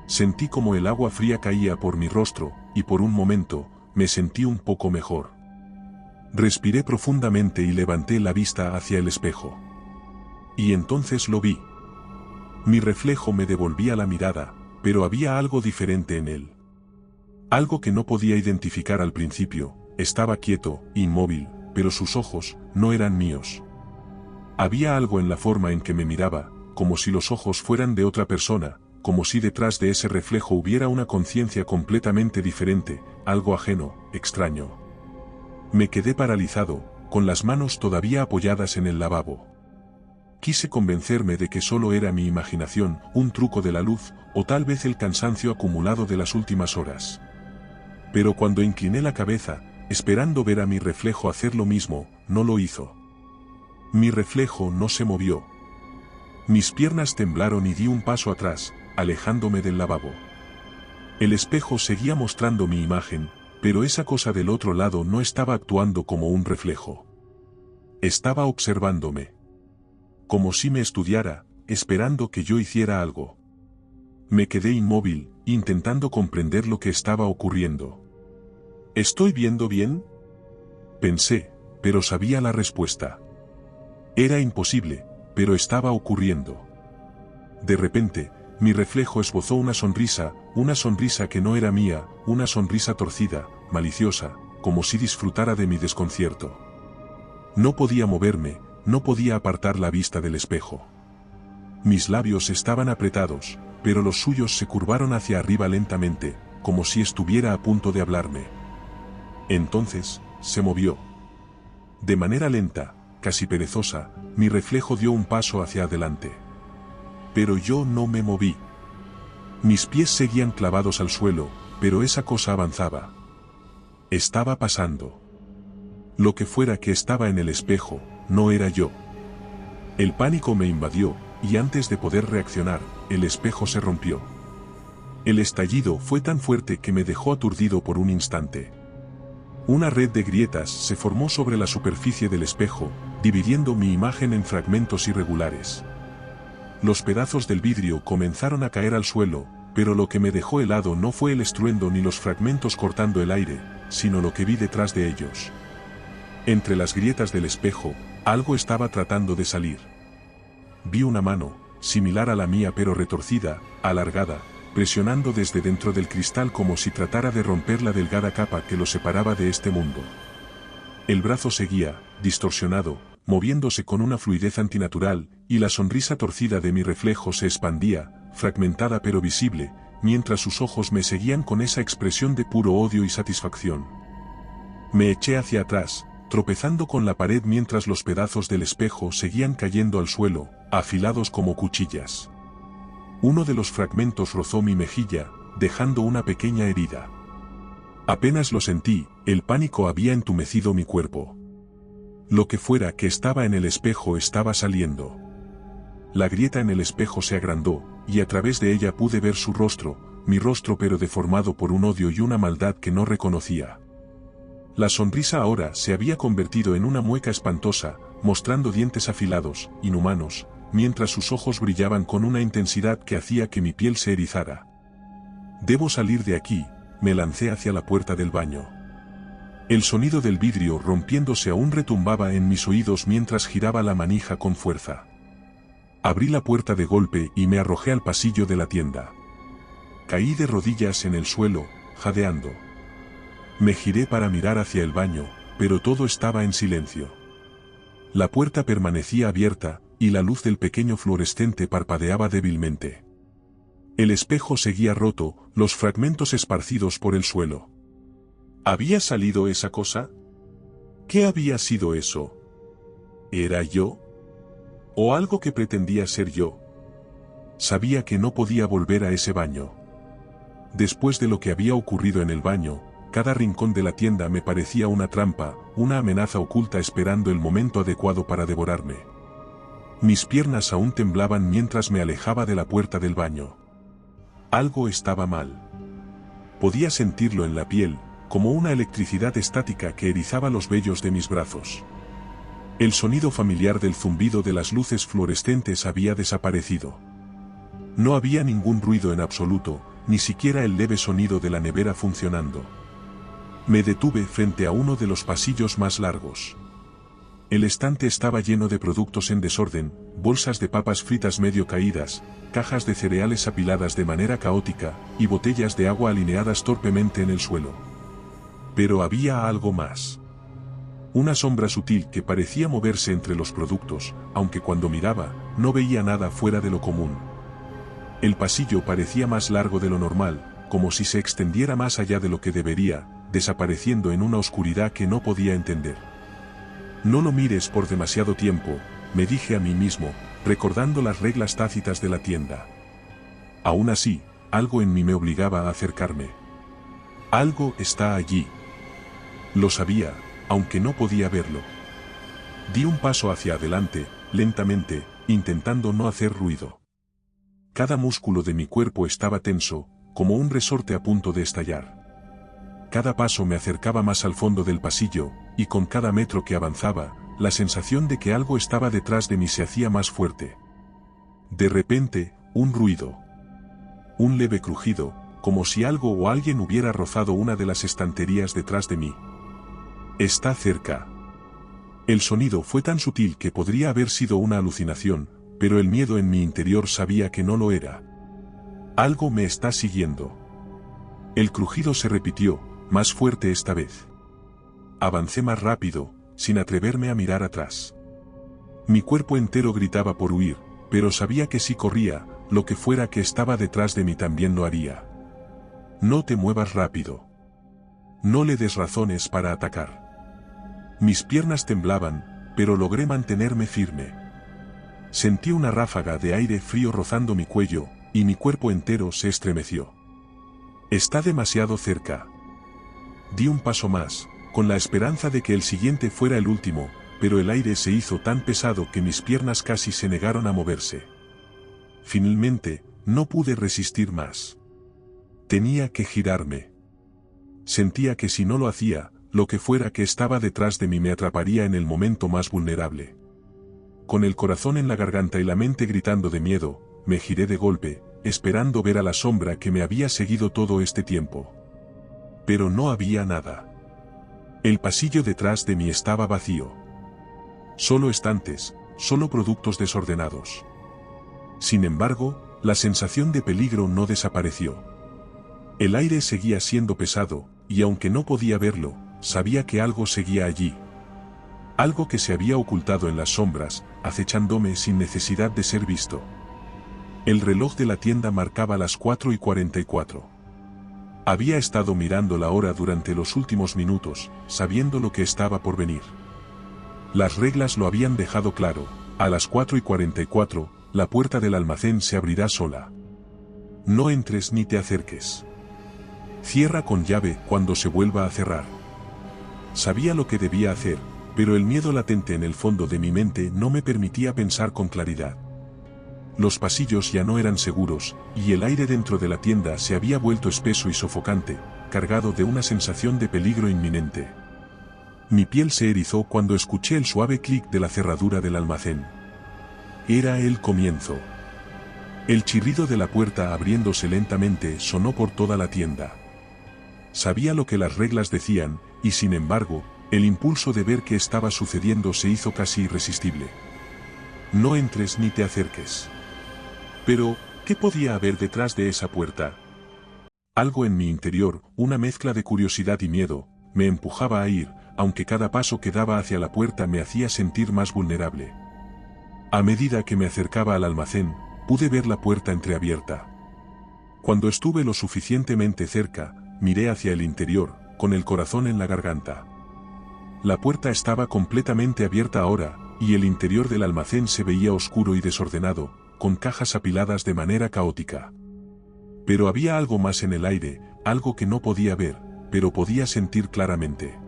Sentí como el agua fría caía por mi rostro, y por un momento, me sentí un poco mejor. Respiré profundamente y levanté la vista hacia el espejo. Y entonces lo vi. Mi reflejo me devolvía la mirada, pero había algo diferente en él. Algo que no podía identificar al principio. Estaba quieto, inmóvil, pero sus ojos no eran míos. Había algo en la forma en que me miraba, como si los ojos fueran de otra persona, como si detrás de ese reflejo hubiera una conciencia completamente diferente, algo ajeno, extraño. Me quedé paralizado, con las manos todavía apoyadas en el lavabo. Quise convencerme de que solo era mi imaginación, un truco de la luz, o tal vez el cansancio acumulado de las últimas horas. Pero cuando incliné la cabeza, esperando ver a mi reflejo hacer lo mismo, no lo hizo. Mi reflejo no se movió. Mis piernas temblaron y di un paso atrás, alejándome del lavabo. El espejo seguía mostrando mi imagen, pero esa cosa del otro lado no estaba actuando como un reflejo. Estaba observándome. Como si me estudiara, esperando que yo hiciera algo. Me quedé inmóvil, intentando comprender lo que estaba ocurriendo. ¿Estoy viendo bien? Pensé, pero sabía la respuesta. Era imposible, pero estaba ocurriendo. De repente, mi reflejo esbozó una sonrisa que no era mía, una sonrisa torcida, maliciosa, como si disfrutara de mi desconcierto. No podía moverme, no podía apartar la vista del espejo. Mis labios estaban apretados, pero los suyos se curvaron hacia arriba lentamente, como si estuviera a punto de hablarme. Entonces, se movió. De manera lenta, casi perezosa, mi reflejo dio un paso hacia adelante. Pero yo no me moví. Mis pies seguían clavados al suelo, pero esa cosa avanzaba. Estaba pasando. Lo que fuera que estaba en el espejo, no era yo. El pánico me invadió, y antes de poder reaccionar, el espejo se rompió. El estallido fue tan fuerte que me dejó aturdido por un instante. Una red de grietas se formó sobre la superficie del espejo, dividiendo mi imagen en fragmentos irregulares. Los pedazos del vidrio comenzaron a caer al suelo, pero lo que me dejó helado no fue el estruendo ni los fragmentos cortando el aire, sino lo que vi detrás de ellos. Entre las grietas del espejo, algo estaba tratando de salir. Vi una mano, similar a la mía pero retorcida, alargada, presionando desde dentro del cristal como si tratara de romper la delgada capa que lo separaba de este mundo. El brazo seguía, distorsionado, moviéndose con una fluidez antinatural, y la sonrisa torcida de mi reflejo se expandía, fragmentada pero visible, mientras sus ojos me seguían con esa expresión de puro odio y satisfacción. Me eché hacia atrás, tropezando con la pared mientras los pedazos del espejo seguían cayendo al suelo, afilados como cuchillas. Uno de los fragmentos rozó mi mejilla, dejando una pequeña herida. Apenas lo sentí, el pánico había entumecido mi cuerpo. Lo que fuera que estaba en el espejo estaba saliendo. La grieta en el espejo se agrandó, y a través de ella pude ver su rostro, mi rostro pero deformado por un odio y una maldad que no reconocía. La sonrisa ahora se había convertido en una mueca espantosa, mostrando dientes afilados, inhumanos, mientras sus ojos brillaban con una intensidad que hacía que mi piel se erizara. Debo salir de aquí, me lancé hacia la puerta del baño. El sonido del vidrio rompiéndose aún retumbaba en mis oídos mientras giraba la manija con fuerza. Abrí la puerta de golpe y me arrojé al pasillo de la tienda. Caí de rodillas en el suelo, jadeando. Me giré para mirar hacia el baño, pero todo estaba en silencio. La puerta permanecía abierta, y la luz del pequeño fluorescente parpadeaba débilmente. El espejo seguía roto, los fragmentos esparcidos por el suelo. ¿Había salido esa cosa? ¿Qué había sido eso? ¿Era yo? ¿O algo que pretendía ser yo, Sabía que no podía volver a ese baño. Después de lo que había ocurrido en el baño, cada rincón de la tienda me parecía una trampa, una amenaza oculta esperando el momento adecuado para devorarme. Mis piernas aún temblaban mientras me alejaba de la puerta del baño. Algo estaba mal. Podía sentirlo en la piel, como una electricidad estática que erizaba los vellos de mis brazos. El sonido familiar del zumbido de las luces fluorescentes había desaparecido. No había ningún ruido en absoluto, ni siquiera el leve sonido de la nevera funcionando. Me detuve frente a uno de los pasillos más largos. El estante estaba lleno de productos en desorden, bolsas de papas fritas medio caídas, cajas de cereales apiladas de manera caótica, y botellas de agua alineadas torpemente en el suelo. Pero había algo más. Una sombra sutil que parecía moverse entre los productos, aunque cuando miraba, no veía nada fuera de lo común. El pasillo parecía más largo de lo normal, como si se extendiera más allá de lo que debería, desapareciendo en una oscuridad que no podía entender. No lo mires por demasiado tiempo, me dije a mí mismo, recordando las reglas tácitas de la tienda. Aún así, algo en mí me obligaba a acercarme. Algo está allí. Lo sabía, aunque no podía verlo. Di un paso hacia adelante, lentamente, intentando no hacer ruido. Cada músculo de mi cuerpo estaba tenso, como un resorte a punto de estallar. Cada paso me acercaba más al fondo del pasillo, y con cada metro que avanzaba, la sensación de que algo estaba detrás de mí se hacía más fuerte. De repente, un ruido. Un leve crujido, como si algo o alguien hubiera rozado una de las estanterías detrás de mí. Está cerca. El sonido fue tan sutil que podría haber sido una alucinación, pero el miedo en mi interior sabía que no lo era. Algo me está siguiendo. El crujido se repitió, más fuerte esta vez. Avancé más rápido, sin atreverme a mirar atrás. Mi cuerpo entero gritaba por huir, pero sabía que si corría, lo que fuera que estaba detrás de mí también lo haría. No te muevas rápido. No le des razones para atacar. Mis piernas temblaban, pero logré mantenerme firme. Sentí una ráfaga de aire frío rozando mi cuello, y mi cuerpo entero se estremeció. Está demasiado cerca. Di un paso más, con la esperanza de que el siguiente fuera el último, pero el aire se hizo tan pesado que mis piernas casi se negaron a moverse. Finalmente, no pude resistir más. Tenía que girarme. Sentía que si no lo hacía, lo que fuera que estaba detrás de mí me atraparía en el momento más vulnerable. Con el corazón en la garganta y la mente gritando de miedo, me giré de golpe, esperando ver a la sombra que me había seguido todo este tiempo. Pero no había nada. El pasillo detrás de mí estaba vacío. Solo estantes, solo productos desordenados. Sin embargo, la sensación de peligro no desapareció. El aire seguía siendo pesado, y aunque no podía verlo, sabía que algo seguía allí. Algo que se había ocultado en las sombras, acechándome sin necesidad de ser visto. El reloj de la tienda marcaba las 4:44. Había estado mirando la hora durante los últimos minutos, sabiendo lo que estaba por venir. Las reglas lo habían dejado claro, a las 4:44, la puerta del almacén se abrirá sola. No entres ni te acerques. Cierra con llave cuando se vuelva a cerrar. Sabía lo que debía hacer, pero el miedo latente en el fondo de mi mente no me permitía pensar con claridad. Los pasillos ya no eran seguros, y el aire dentro de la tienda se había vuelto espeso y sofocante, cargado de una sensación de peligro inminente. Mi piel se erizó cuando escuché el suave clic de la cerradura del almacén. Era el comienzo. El chirrido de la puerta abriéndose lentamente sonó por toda la tienda. Sabía lo que las reglas decían, y sin embargo, el impulso de ver qué estaba sucediendo se hizo casi irresistible. No entres ni te acerques. Pero, ¿qué podía haber detrás de esa puerta? Algo en mi interior, una mezcla de curiosidad y miedo, me empujaba a ir, aunque cada paso que daba hacia la puerta me hacía sentir más vulnerable. A medida que me acercaba al almacén, pude ver la puerta entreabierta. Cuando estuve lo suficientemente cerca, miré hacia el interior, con el corazón en la garganta. La puerta estaba completamente abierta ahora, y el interior del almacén se veía oscuro y desordenado, con cajas apiladas de manera caótica. Pero había algo más en el aire, algo que no podía ver, pero podía sentir claramente.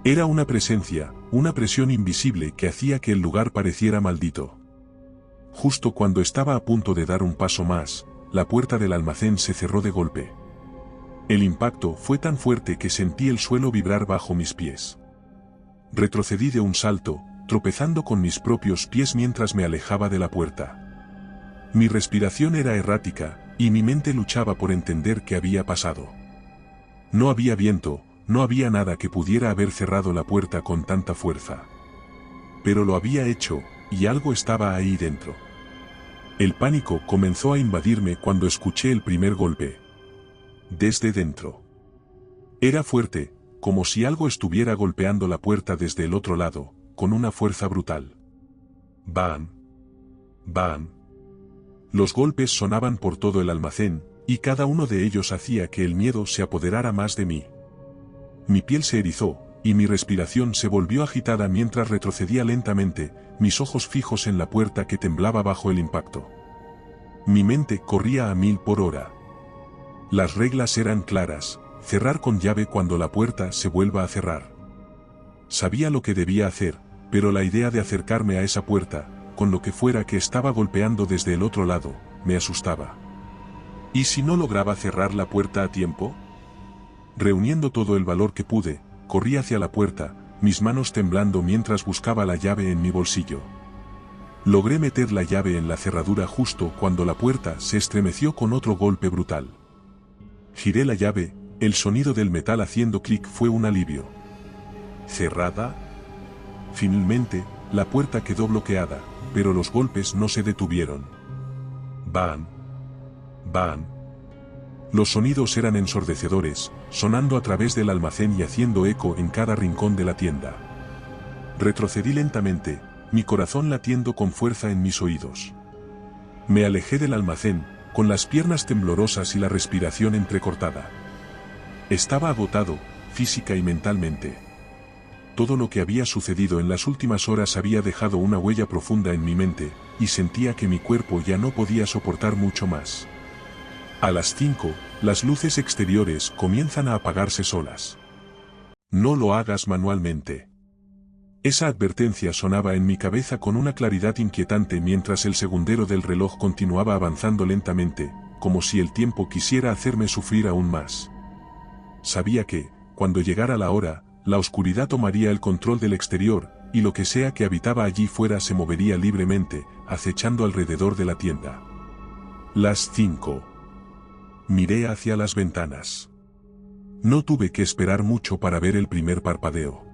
Era una presencia, una presión invisible que hacía que el lugar pareciera maldito. Justo cuando estaba a punto de dar un paso más, la puerta del almacén se cerró de golpe. El impacto fue tan fuerte que sentí el suelo vibrar bajo mis pies. Retrocedí de un salto, tropezando con mis propios pies mientras me alejaba de la puerta. Mi respiración era errática, y mi mente luchaba por entender qué había pasado. No había viento, no había nada que pudiera haber cerrado la puerta con tanta fuerza. Pero lo había hecho, y algo estaba ahí dentro. El pánico comenzó a invadirme cuando escuché el primer golpe. Desde dentro. Era fuerte, como si algo estuviera golpeando la puerta desde el otro lado, con una fuerza brutal. ¡Bam! ¡Bam! Los golpes sonaban por todo el almacén, y cada uno de ellos hacía que el miedo se apoderara más de mí. Mi piel se erizó, y mi respiración se volvió agitada mientras retrocedía lentamente, mis ojos fijos en la puerta que temblaba bajo el impacto. Mi mente corría a 1000 por hora. Las reglas eran claras: cerrar con llave cuando la puerta se vuelva a cerrar. Sabía lo que debía hacer, pero la idea de acercarme a esa puerta, con lo que fuera que estaba golpeando desde el otro lado, me asustaba. ¿Y si no lograba cerrar la puerta a tiempo? Reuniendo todo el valor que pude, corrí hacia la puerta, mis manos temblando mientras buscaba la llave en mi bolsillo. Logré meter la llave en la cerradura justo cuando la puerta se estremeció con otro golpe brutal. Giré la llave, el sonido del metal haciendo clic fue un alivio. ¿Cerrada? Finalmente, la puerta quedó bloqueada, pero los golpes no se detuvieron. ¡Bam! ¡Bam! Los sonidos eran ensordecedores, sonando a través del almacén y haciendo eco en cada rincón de la tienda. Retrocedí lentamente, mi corazón latiendo con fuerza en mis oídos. Me alejé del almacén, con las piernas temblorosas y la respiración entrecortada. Estaba agotado, física y mentalmente. Todo lo que había sucedido en las últimas horas había dejado una huella profunda en mi mente, y sentía que mi cuerpo ya no podía soportar mucho más. A las 5, las luces exteriores comienzan a apagarse solas. No lo hagas manualmente. Esa advertencia sonaba en mi cabeza con una claridad inquietante mientras el segundero del reloj continuaba avanzando lentamente, como si el tiempo quisiera hacerme sufrir aún más. Sabía que, cuando llegara la hora, la oscuridad tomaría el control del exterior, y lo que sea que habitaba allí fuera se movería libremente, acechando alrededor de la tienda. Las 5. Miré hacia las ventanas. No tuve que esperar mucho para ver el primer parpadeo.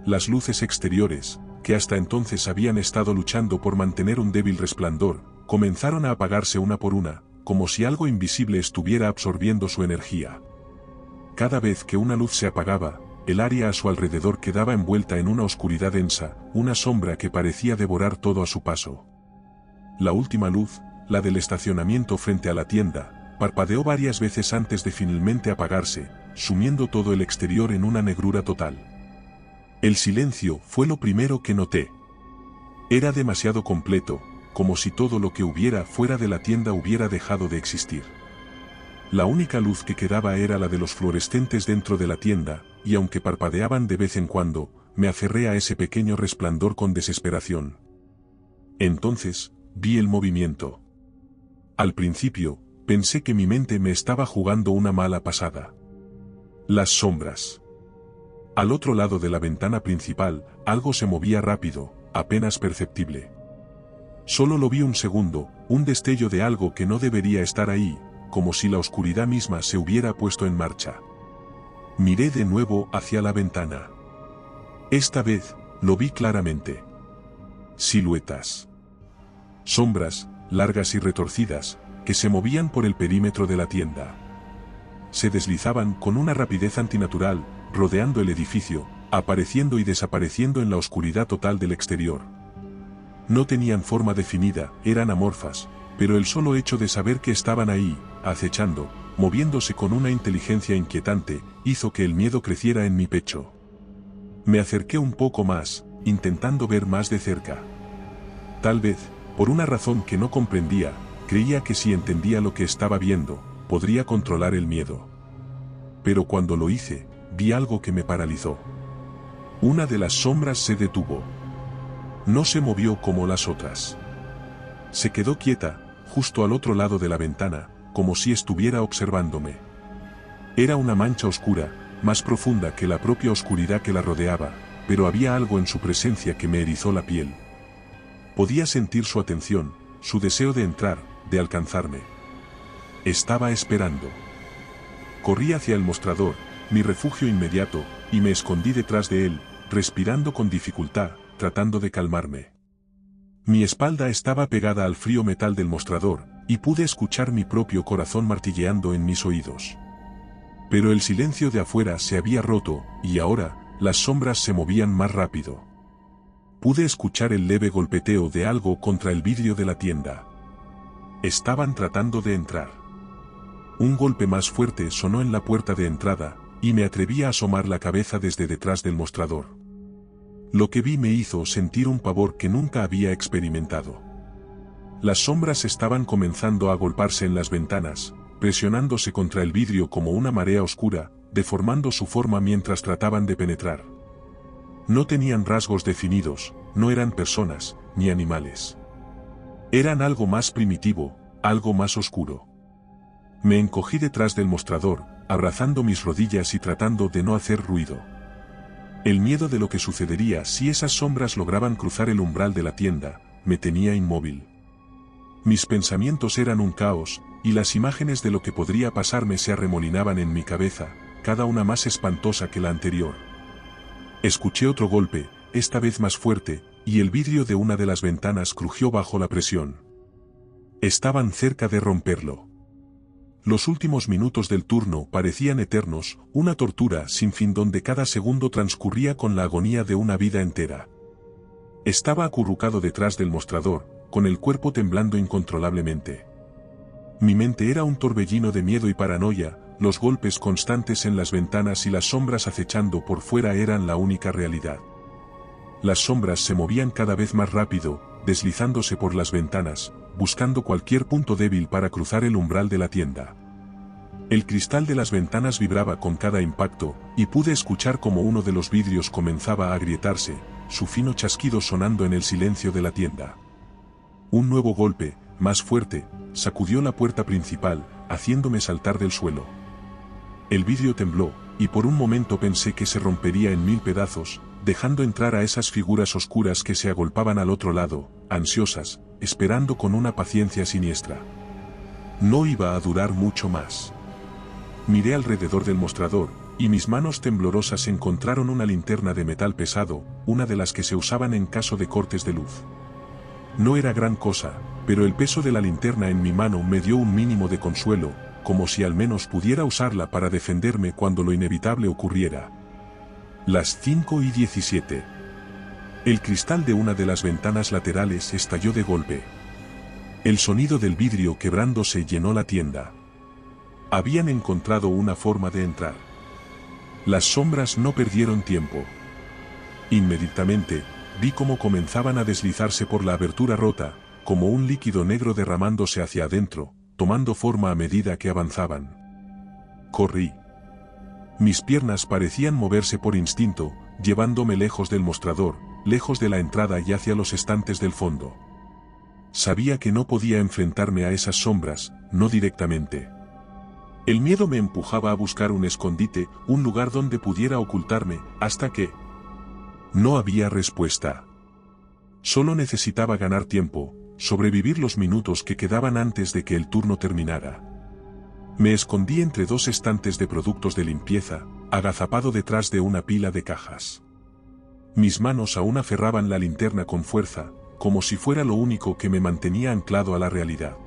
Las luces exteriores, que hasta entonces habían estado luchando por mantener un débil resplandor, comenzaron a apagarse una por una, como si algo invisible estuviera absorbiendo su energía. Cada vez que una luz se apagaba, el área a su alrededor quedaba envuelta en una oscuridad densa, una sombra que parecía devorar todo a su paso. La última luz, la del estacionamiento frente a la tienda, parpadeó varias veces antes de finalmente apagarse, sumiendo todo el exterior en una negrura total. El silencio fue lo primero que noté. Era demasiado completo, como si todo lo que hubiera fuera de la tienda hubiera dejado de existir. La única luz que quedaba era la de los fluorescentes dentro de la tienda, y aunque parpadeaban de vez en cuando, me aferré a ese pequeño resplandor con desesperación. Entonces, vi el movimiento. Al principio, pensé que mi mente me estaba jugando una mala pasada. Las sombras. Al otro lado de la ventana principal, algo se movía rápido, apenas perceptible. Solo lo vi un segundo, un destello de algo que no debería estar ahí, como si la oscuridad misma se hubiera puesto en marcha. Miré de nuevo hacia la ventana. Esta vez, lo vi claramente. Siluetas. Sombras, largas y retorcidas, que se movían por el perímetro de la tienda. Se deslizaban con una rapidez antinatural, rodeando el edificio, apareciendo y desapareciendo en la oscuridad total del exterior. No tenían forma definida, eran amorfas, pero el solo hecho de saber que estaban ahí, acechando, moviéndose con una inteligencia inquietante, hizo que el miedo creciera en mi pecho. Me acerqué un poco más, intentando ver más de cerca. Tal vez, Por una razón que no comprendía, creía que si entendía lo que estaba viendo, podría controlar el miedo. Pero cuando lo hice, vi algo que me paralizó. Una de las sombras se detuvo. No se movió como las otras. Se quedó quieta, justo al otro lado de la ventana, como si estuviera observándome. Era una mancha oscura, más profunda que la propia oscuridad que la rodeaba, pero había algo en su presencia que me erizó la piel. Podía sentir su atención, su deseo de entrar, de alcanzarme. Estaba esperando. Corrí hacia el mostrador, mi refugio inmediato, y me escondí detrás de él, respirando con dificultad, tratando de calmarme. Mi espalda estaba pegada al frío metal del mostrador, y pude escuchar mi propio corazón martilleando en mis oídos. Pero el silencio de afuera se había roto, y ahora, las sombras se movían más rápido. Pude escuchar el leve golpeteo de algo contra el vidrio de la tienda. Estaban tratando de entrar. Un golpe más fuerte sonó en la puerta de entrada, y me atreví a asomar la cabeza desde detrás del mostrador. Lo que vi me hizo sentir un pavor que nunca había experimentado. Las sombras estaban comenzando a agolparse en las ventanas, presionándose contra el vidrio como una marea oscura, deformando su forma mientras trataban de penetrar. No tenían rasgos definidos, no eran personas, ni animales. Eran algo más primitivo, algo más oscuro. Me encogí detrás del mostrador, abrazando mis rodillas y tratando de no hacer ruido. El miedo de lo que sucedería si esas sombras lograban cruzar el umbral de la tienda, me tenía inmóvil. Mis pensamientos eran un caos, y las imágenes de lo que podría pasarme se arremolinaban en mi cabeza, cada una más espantosa que la anterior. Escuché otro golpe, esta vez más fuerte, y el vidrio de una de las ventanas crujió bajo la presión. Estaban cerca de romperlo. Los últimos minutos del turno parecían eternos, una tortura sin fin donde cada segundo transcurría con la agonía de una vida entera. Estaba acurrucado detrás del mostrador, con el cuerpo temblando incontrolablemente. Mi mente era un torbellino de miedo y paranoia, los golpes constantes en las ventanas y las sombras acechando por fuera eran la única realidad. Las sombras se movían cada vez más rápido, deslizándose por las ventanas, buscando cualquier punto débil para cruzar el umbral de la tienda. El cristal de las ventanas vibraba con cada impacto, y pude escuchar cómo uno de los vidrios comenzaba a agrietarse, su fino chasquido sonando en el silencio de la tienda. Un nuevo golpe, más fuerte, sacudió la puerta principal, haciéndome saltar del suelo. El vidrio tembló, y por un momento pensé que se rompería en mil pedazos, dejando entrar a esas figuras oscuras que se agolpaban al otro lado, ansiosas, esperando con una paciencia siniestra. No iba a durar mucho más. Miré alrededor del mostrador, y mis manos temblorosas encontraron una linterna de metal pesado, una de las que se usaban en caso de cortes de luz. No era gran cosa, pero el peso de la linterna en mi mano me dio un mínimo de consuelo, como si al menos pudiera usarla para defenderme cuando lo inevitable ocurriera. Las 5:17. El cristal de una de las ventanas laterales estalló de golpe. El sonido del vidrio quebrándose llenó la tienda. Habían encontrado una forma de entrar. Las sombras no perdieron tiempo. Inmediatamente, vi cómo comenzaban a deslizarse por la abertura rota, como un líquido negro derramándose hacia adentro, tomando forma a medida que avanzaban. Corrí. Mis piernas parecían moverse por instinto, llevándome lejos del mostrador, lejos de la entrada y hacia los estantes del fondo. Sabía que no podía enfrentarme a esas sombras, no directamente. El miedo me empujaba a buscar un escondite, un lugar donde pudiera ocultarme, hasta que... No había respuesta. Solo necesitaba ganar tiempo, sobrevivir los minutos que quedaban antes de que el turno terminara. Me escondí entre dos estantes de productos de limpieza, agazapado detrás de una pila de cajas. Mis manos aún aferraban la linterna con fuerza, como si fuera lo único que me mantenía anclado a la realidad.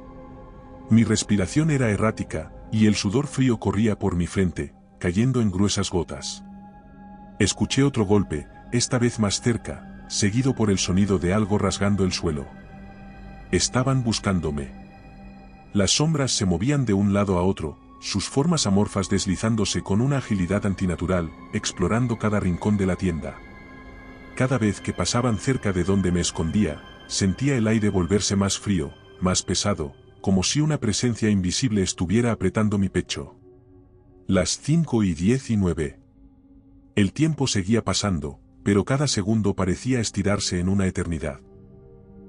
Mi respiración era errática, y el sudor frío corría por mi frente, cayendo en gruesas gotas. Escuché otro golpe, esta vez más cerca, seguido por el sonido de algo rasgando el suelo. Estaban buscándome. Las sombras se movían de un lado a otro, sus formas amorfas deslizándose con una agilidad antinatural, explorando cada rincón de la tienda. Cada vez que pasaban cerca de donde me escondía, sentía el aire volverse más frío, más pesado, como si una presencia invisible estuviera apretando mi pecho. Las 5:19. El tiempo seguía pasando, pero cada segundo parecía estirarse en una eternidad.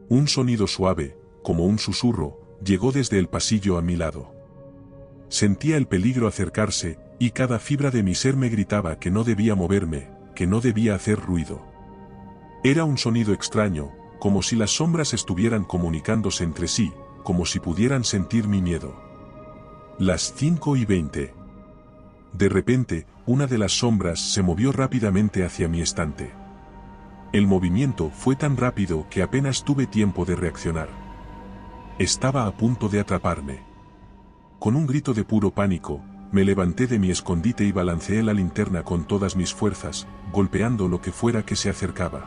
Un sonido suave, como un susurro, llegó desde el pasillo a mi lado. Sentía el peligro acercarse, y cada fibra de mi ser me gritaba que no debía moverme, que no debía hacer ruido. Era un sonido extraño, como si las sombras estuvieran comunicándose entre sí, como si pudieran sentir mi miedo. Las 5:20. De repente, una de las sombras se movió rápidamente hacia mi estante. El movimiento fue tan rápido que apenas tuve tiempo de reaccionar. Estaba a punto de atraparme. Con un grito de puro pánico, me levanté de mi escondite y balanceé la linterna con todas mis fuerzas, golpeando lo que fuera que se acercaba.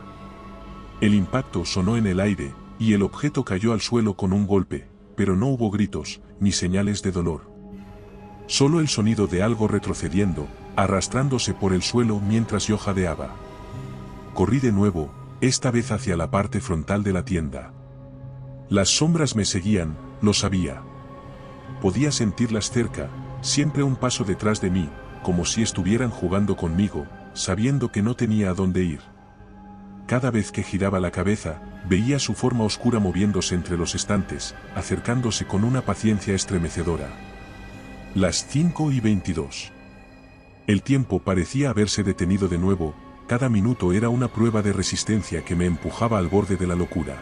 El impacto sonó en el aire, y el objeto cayó al suelo con un golpe, pero no hubo gritos, ni señales de dolor. Solo el sonido de algo retrocediendo, arrastrándose por el suelo mientras yo jadeaba. Corrí de nuevo, esta vez hacia la parte frontal de la tienda. Las sombras me seguían, lo sabía. Podía sentirlas cerca, siempre un paso detrás de mí, como si estuvieran jugando conmigo, sabiendo que no tenía a dónde ir. Cada vez que giraba la cabeza, veía su forma oscura moviéndose entre los estantes, acercándose con una paciencia estremecedora. Las 5:22. El tiempo parecía haberse detenido de nuevo, cada minuto era una prueba de resistencia que me empujaba al borde de la locura.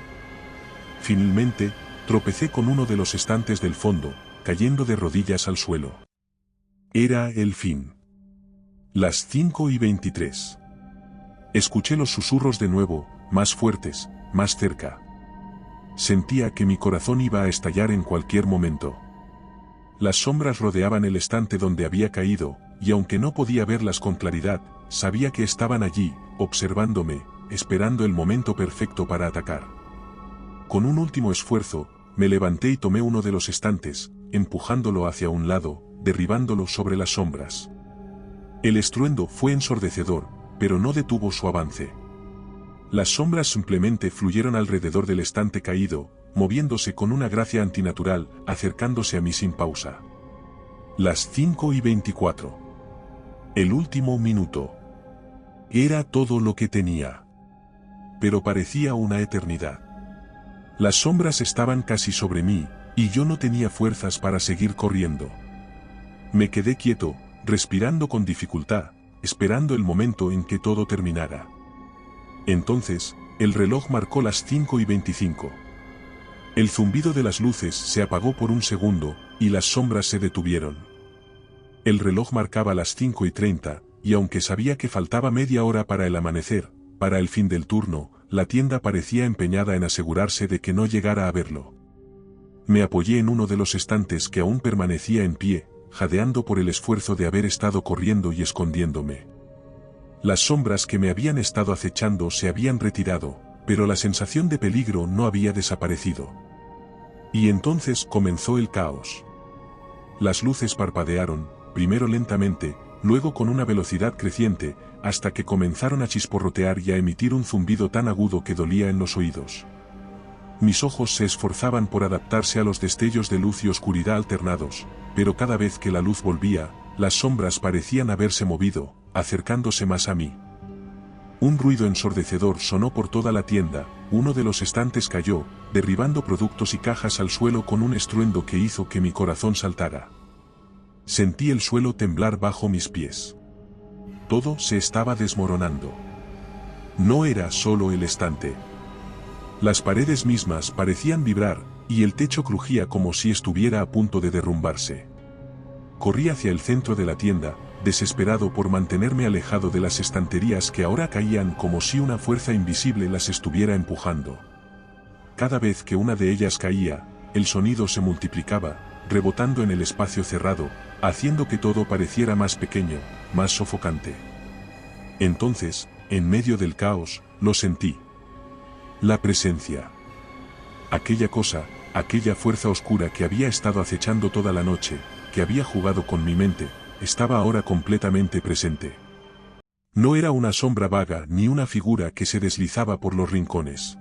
Finalmente, tropecé con uno de los estantes del fondo, cayendo de rodillas al suelo. Era el fin. Las 5:23. Escuché los susurros de nuevo, más fuertes, más cerca. Sentía que mi corazón iba a estallar en cualquier momento. Las sombras rodeaban el estante donde había caído, y aunque no podía verlas con claridad, sabía que estaban allí, observándome, esperando el momento perfecto para atacar. Con un último esfuerzo, me levanté y tomé uno de los estantes, empujándolo hacia un lado, derribándolo sobre las sombras. El estruendo fue ensordecedor, pero no detuvo su avance. Las sombras simplemente fluyeron alrededor del estante caído, moviéndose con una gracia antinatural, acercándose a mí sin pausa. Las 5:24. El último minuto. Era todo lo que tenía. Pero parecía una eternidad. Las sombras estaban casi sobre mí, y yo no tenía fuerzas para seguir corriendo. Me quedé quieto, respirando con dificultad, esperando el momento en que todo terminara. Entonces, el reloj marcó las 5:25. El zumbido de las luces se apagó por un segundo, y las sombras se detuvieron. El reloj marcaba las 5:30, y aunque sabía que faltaba media hora para el amanecer, para el fin del turno, la tienda parecía empeñada en asegurarse de que no llegara a verlo. Me apoyé en uno de los estantes que aún permanecía en pie, jadeando por el esfuerzo de haber estado corriendo y escondiéndome. Las sombras que me habían estado acechando se habían retirado, pero la sensación de peligro no había desaparecido. Y entonces comenzó el caos. Las luces parpadearon, primero lentamente, luego con una velocidad creciente, hasta que comenzaron a chisporrotear y a emitir un zumbido tan agudo que dolía en los oídos. Mis ojos se esforzaban por adaptarse a los destellos de luz y oscuridad alternados, pero cada vez que la luz volvía, las sombras parecían haberse movido, acercándose más a mí. Un ruido ensordecedor sonó por toda la tienda, uno de los estantes cayó, derribando productos y cajas al suelo con un estruendo que hizo que mi corazón saltara. Sentí el suelo temblar bajo mis pies. Todo se estaba desmoronando. No era solo el estante. Las paredes mismas parecían vibrar, y el techo crujía como si estuviera a punto de derrumbarse. Corrí hacia el centro de la tienda, desesperado por mantenerme alejado de las estanterías que ahora caían como si una fuerza invisible las estuviera empujando. Cada vez que una de ellas caía, el sonido se multiplicaba, rebotando en el espacio cerrado, haciendo que todo pareciera más pequeño, más sofocante. Entonces, en medio del caos, lo sentí. La presencia. Aquella cosa, aquella fuerza oscura que había estado acechando toda la noche, que había jugado con mi mente, estaba ahora completamente presente. No era una sombra vaga ni una figura que se deslizaba por los rincones.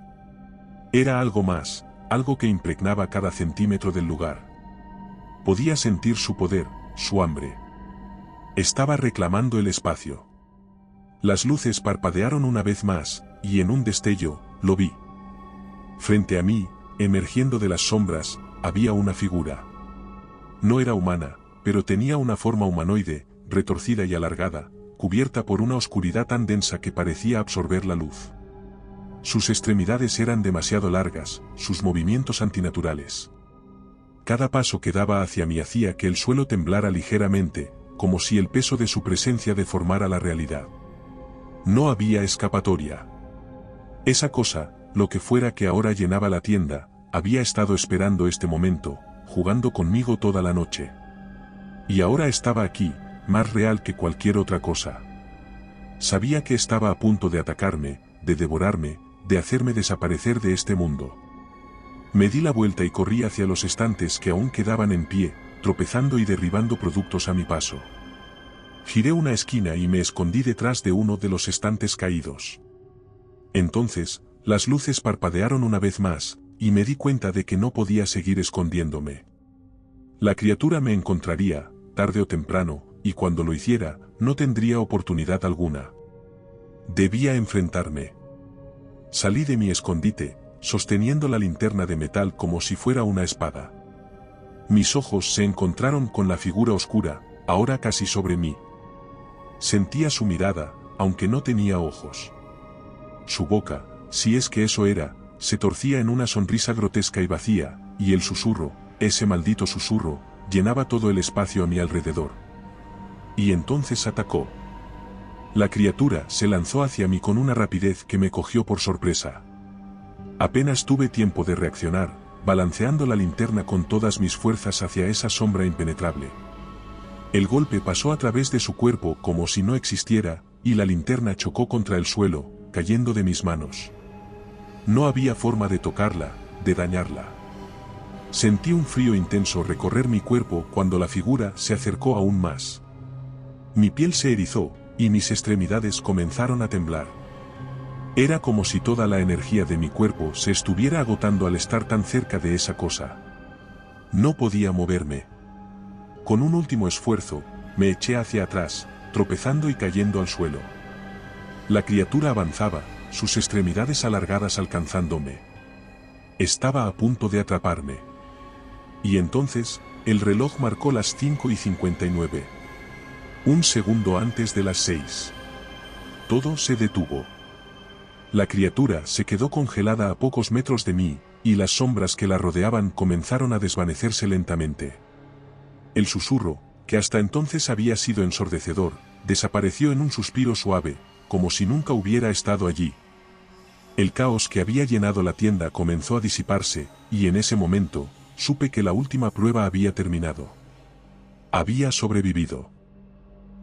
Era algo más, algo que impregnaba cada centímetro del lugar. Podía sentir su poder, su hambre. Estaba reclamando el espacio. Las luces parpadearon una vez más, y en un destello, lo vi. Frente a mí, emergiendo de las sombras, había una figura. No era humana, pero tenía una forma humanoide, retorcida y alargada, cubierta por una oscuridad tan densa que parecía absorber la luz. Sus extremidades eran demasiado largas, sus movimientos antinaturales. Cada paso que daba hacia mí hacía que el suelo temblara ligeramente, como si el peso de su presencia deformara la realidad. No había escapatoria. Esa cosa, lo que fuera que ahora llenaba la tienda, había estado esperando este momento, jugando conmigo toda la noche. Y ahora estaba aquí, más real que cualquier otra cosa. Sabía que estaba a punto de atacarme, de devorarme, de hacerme desaparecer de este mundo. Me di la vuelta y corrí hacia los estantes que aún quedaban en pie, tropezando y derribando productos a mi paso. Giré una esquina y me escondí detrás de uno de los estantes caídos. Entonces, las luces parpadearon una vez más, y me di cuenta de que no podía seguir escondiéndome. La criatura me encontraría, tarde o temprano, y cuando lo hiciera, no tendría oportunidad alguna. Debía enfrentarme. Salí de mi escondite, sosteniendo la linterna de metal como si fuera una espada. Mis ojos se encontraron con la figura oscura, ahora casi sobre mí. Sentía su mirada, aunque no tenía ojos. Su boca, si es que eso era, se torcía en una sonrisa grotesca y vacía, y el susurro, ese maldito susurro, llenaba todo el espacio a mi alrededor. Y entonces atacó. La criatura se lanzó hacia mí con una rapidez que me cogió por sorpresa. Apenas tuve tiempo de reaccionar, balanceando la linterna con todas mis fuerzas hacia esa sombra impenetrable. El golpe pasó a través de su cuerpo como si no existiera, y la linterna chocó contra el suelo, cayendo de mis manos. No había forma de tocarla, de dañarla. Sentí un frío intenso recorrer mi cuerpo cuando la figura se acercó aún más. Mi piel se erizó, y mis extremidades comenzaron a temblar. Era como si toda la energía de mi cuerpo se estuviera agotando al estar tan cerca de esa cosa. No podía moverme. Con un último esfuerzo, me eché hacia atrás, tropezando y cayendo al suelo. La criatura avanzaba, sus extremidades alargadas alcanzándome. Estaba a punto de atraparme. Y entonces, el reloj marcó las 5:59. Un segundo antes de las 6. Todo se detuvo. La criatura se quedó congelada a pocos metros de mí, y las sombras que la rodeaban comenzaron a desvanecerse lentamente. El susurro, que hasta entonces había sido ensordecedor, desapareció en un suspiro suave, como si nunca hubiera estado allí. El caos que había llenado la tienda comenzó a disiparse, y en ese momento, supe que la última prueba había terminado. Había sobrevivido.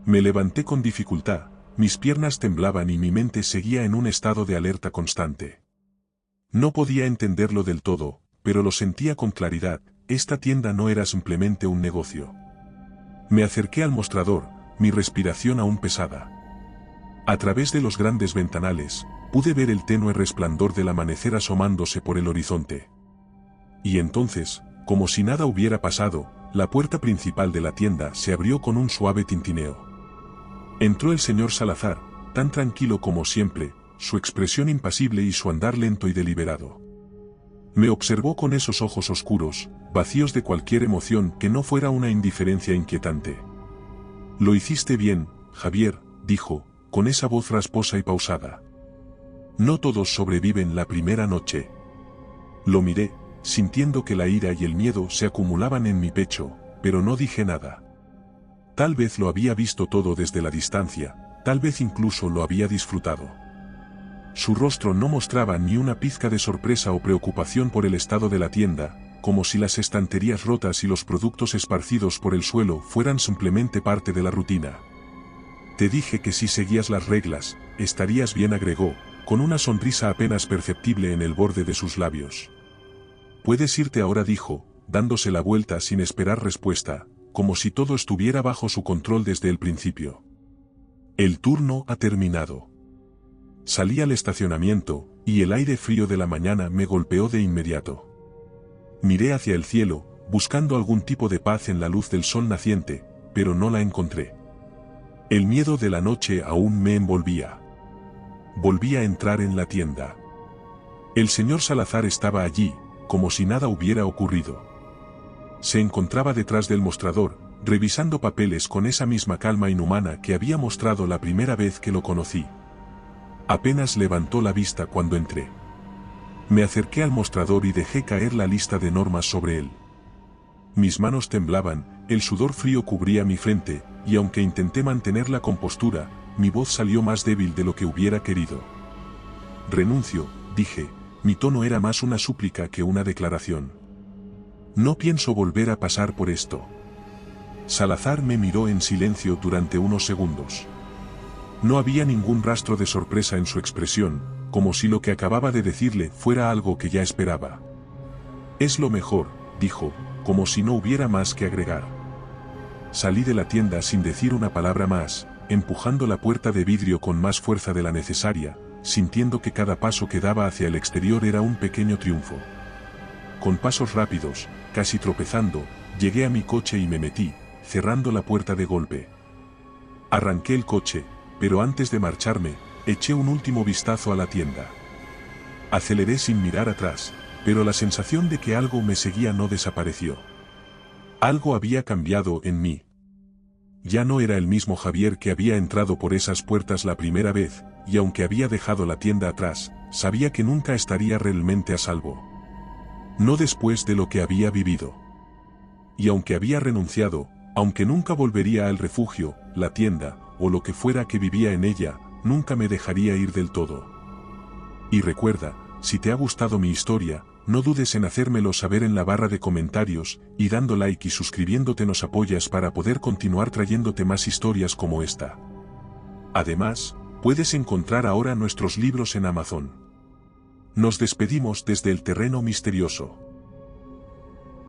Me levanté con dificultad, mis piernas temblaban y mi mente seguía en un estado de alerta constante. No podía entenderlo del todo, pero lo sentía con claridad, esta tienda no era simplemente un negocio. Me acerqué al mostrador, mi respiración aún pesada. A través de los grandes ventanales, pude ver el tenue resplandor del amanecer asomándose por el horizonte. Y entonces, como si nada hubiera pasado, la puerta principal de la tienda se abrió con un suave tintineo. Entró el señor Salazar, tan tranquilo como siempre, su expresión impasible y su andar lento y deliberado. Me observó con esos ojos oscuros, vacíos de cualquier emoción que no fuera una indiferencia inquietante. «Lo hiciste bien, Javier», dijo, con esa voz rasposa y pausada. «No todos sobreviven la primera noche». Lo miré, sintiendo que la ira y el miedo se acumulaban en mi pecho, pero no dije nada. Tal vez lo había visto todo desde la distancia, tal vez incluso lo había disfrutado. Su rostro no mostraba ni una pizca de sorpresa o preocupación por el estado de la tienda, como si las estanterías rotas y los productos esparcidos por el suelo fueran simplemente parte de la rutina. «Te dije que si seguías las reglas, estarías bien», agregó, con una sonrisa apenas perceptible en el borde de sus labios. «Puedes irte ahora», dijo, dándose la vuelta sin esperar respuesta, como si todo estuviera bajo su control desde el principio. «El turno ha terminado». Salí al estacionamiento, y el aire frío de la mañana me golpeó de inmediato. Miré hacia el cielo, buscando algún tipo de paz en la luz del sol naciente, pero no la encontré. El miedo de la noche aún me envolvía. Volví a entrar en la tienda. El señor Salazar estaba allí, como si nada hubiera ocurrido. Se encontraba detrás del mostrador, revisando papeles con esa misma calma inhumana que había mostrado la primera vez que lo conocí. Apenas levantó la vista cuando entré. Me acerqué al mostrador y dejé caer la lista de normas sobre él. Mis manos temblaban, el sudor frío cubría mi frente, y aunque intenté mantener la compostura, mi voz salió más débil de lo que hubiera querido. Renuncio, dije, mi tono era más una súplica que una declaración. No pienso volver a pasar por esto. Salazar me miró en silencio durante unos segundos. No había ningún rastro de sorpresa en su expresión, como si lo que acababa de decirle fuera algo que ya esperaba. Es lo mejor, dijo, como si no hubiera más que agregar. Salí de la tienda sin decir una palabra más, empujando la puerta de vidrio con más fuerza de la necesaria, sintiendo que cada paso que daba hacia el exterior era un pequeño triunfo. Con pasos rápidos, casi tropezando, llegué a mi coche y me metí, cerrando la puerta de golpe. Arranqué el coche, pero antes de marcharme, eché un último vistazo a la tienda. Aceleré sin mirar atrás, pero la sensación de que algo me seguía no desapareció. Algo había cambiado en mí. Ya no era el mismo Javier que había entrado por esas puertas la primera vez, y aunque había dejado la tienda atrás, sabía que nunca estaría realmente a salvo. No después de lo que había vivido. Y aunque había renunciado, aunque nunca volvería al refugio, la tienda, o lo que fuera que vivía en ella, nunca me dejaría ir del todo. Y recuerda, si te ha gustado mi historia, no dudes en hacérmelo saber en la barra de comentarios, y dando like y suscribiéndote nos apoyas para poder continuar trayéndote más historias como esta. Además, puedes encontrar ahora nuestros libros en Amazon. Nos despedimos desde el terreno misterioso.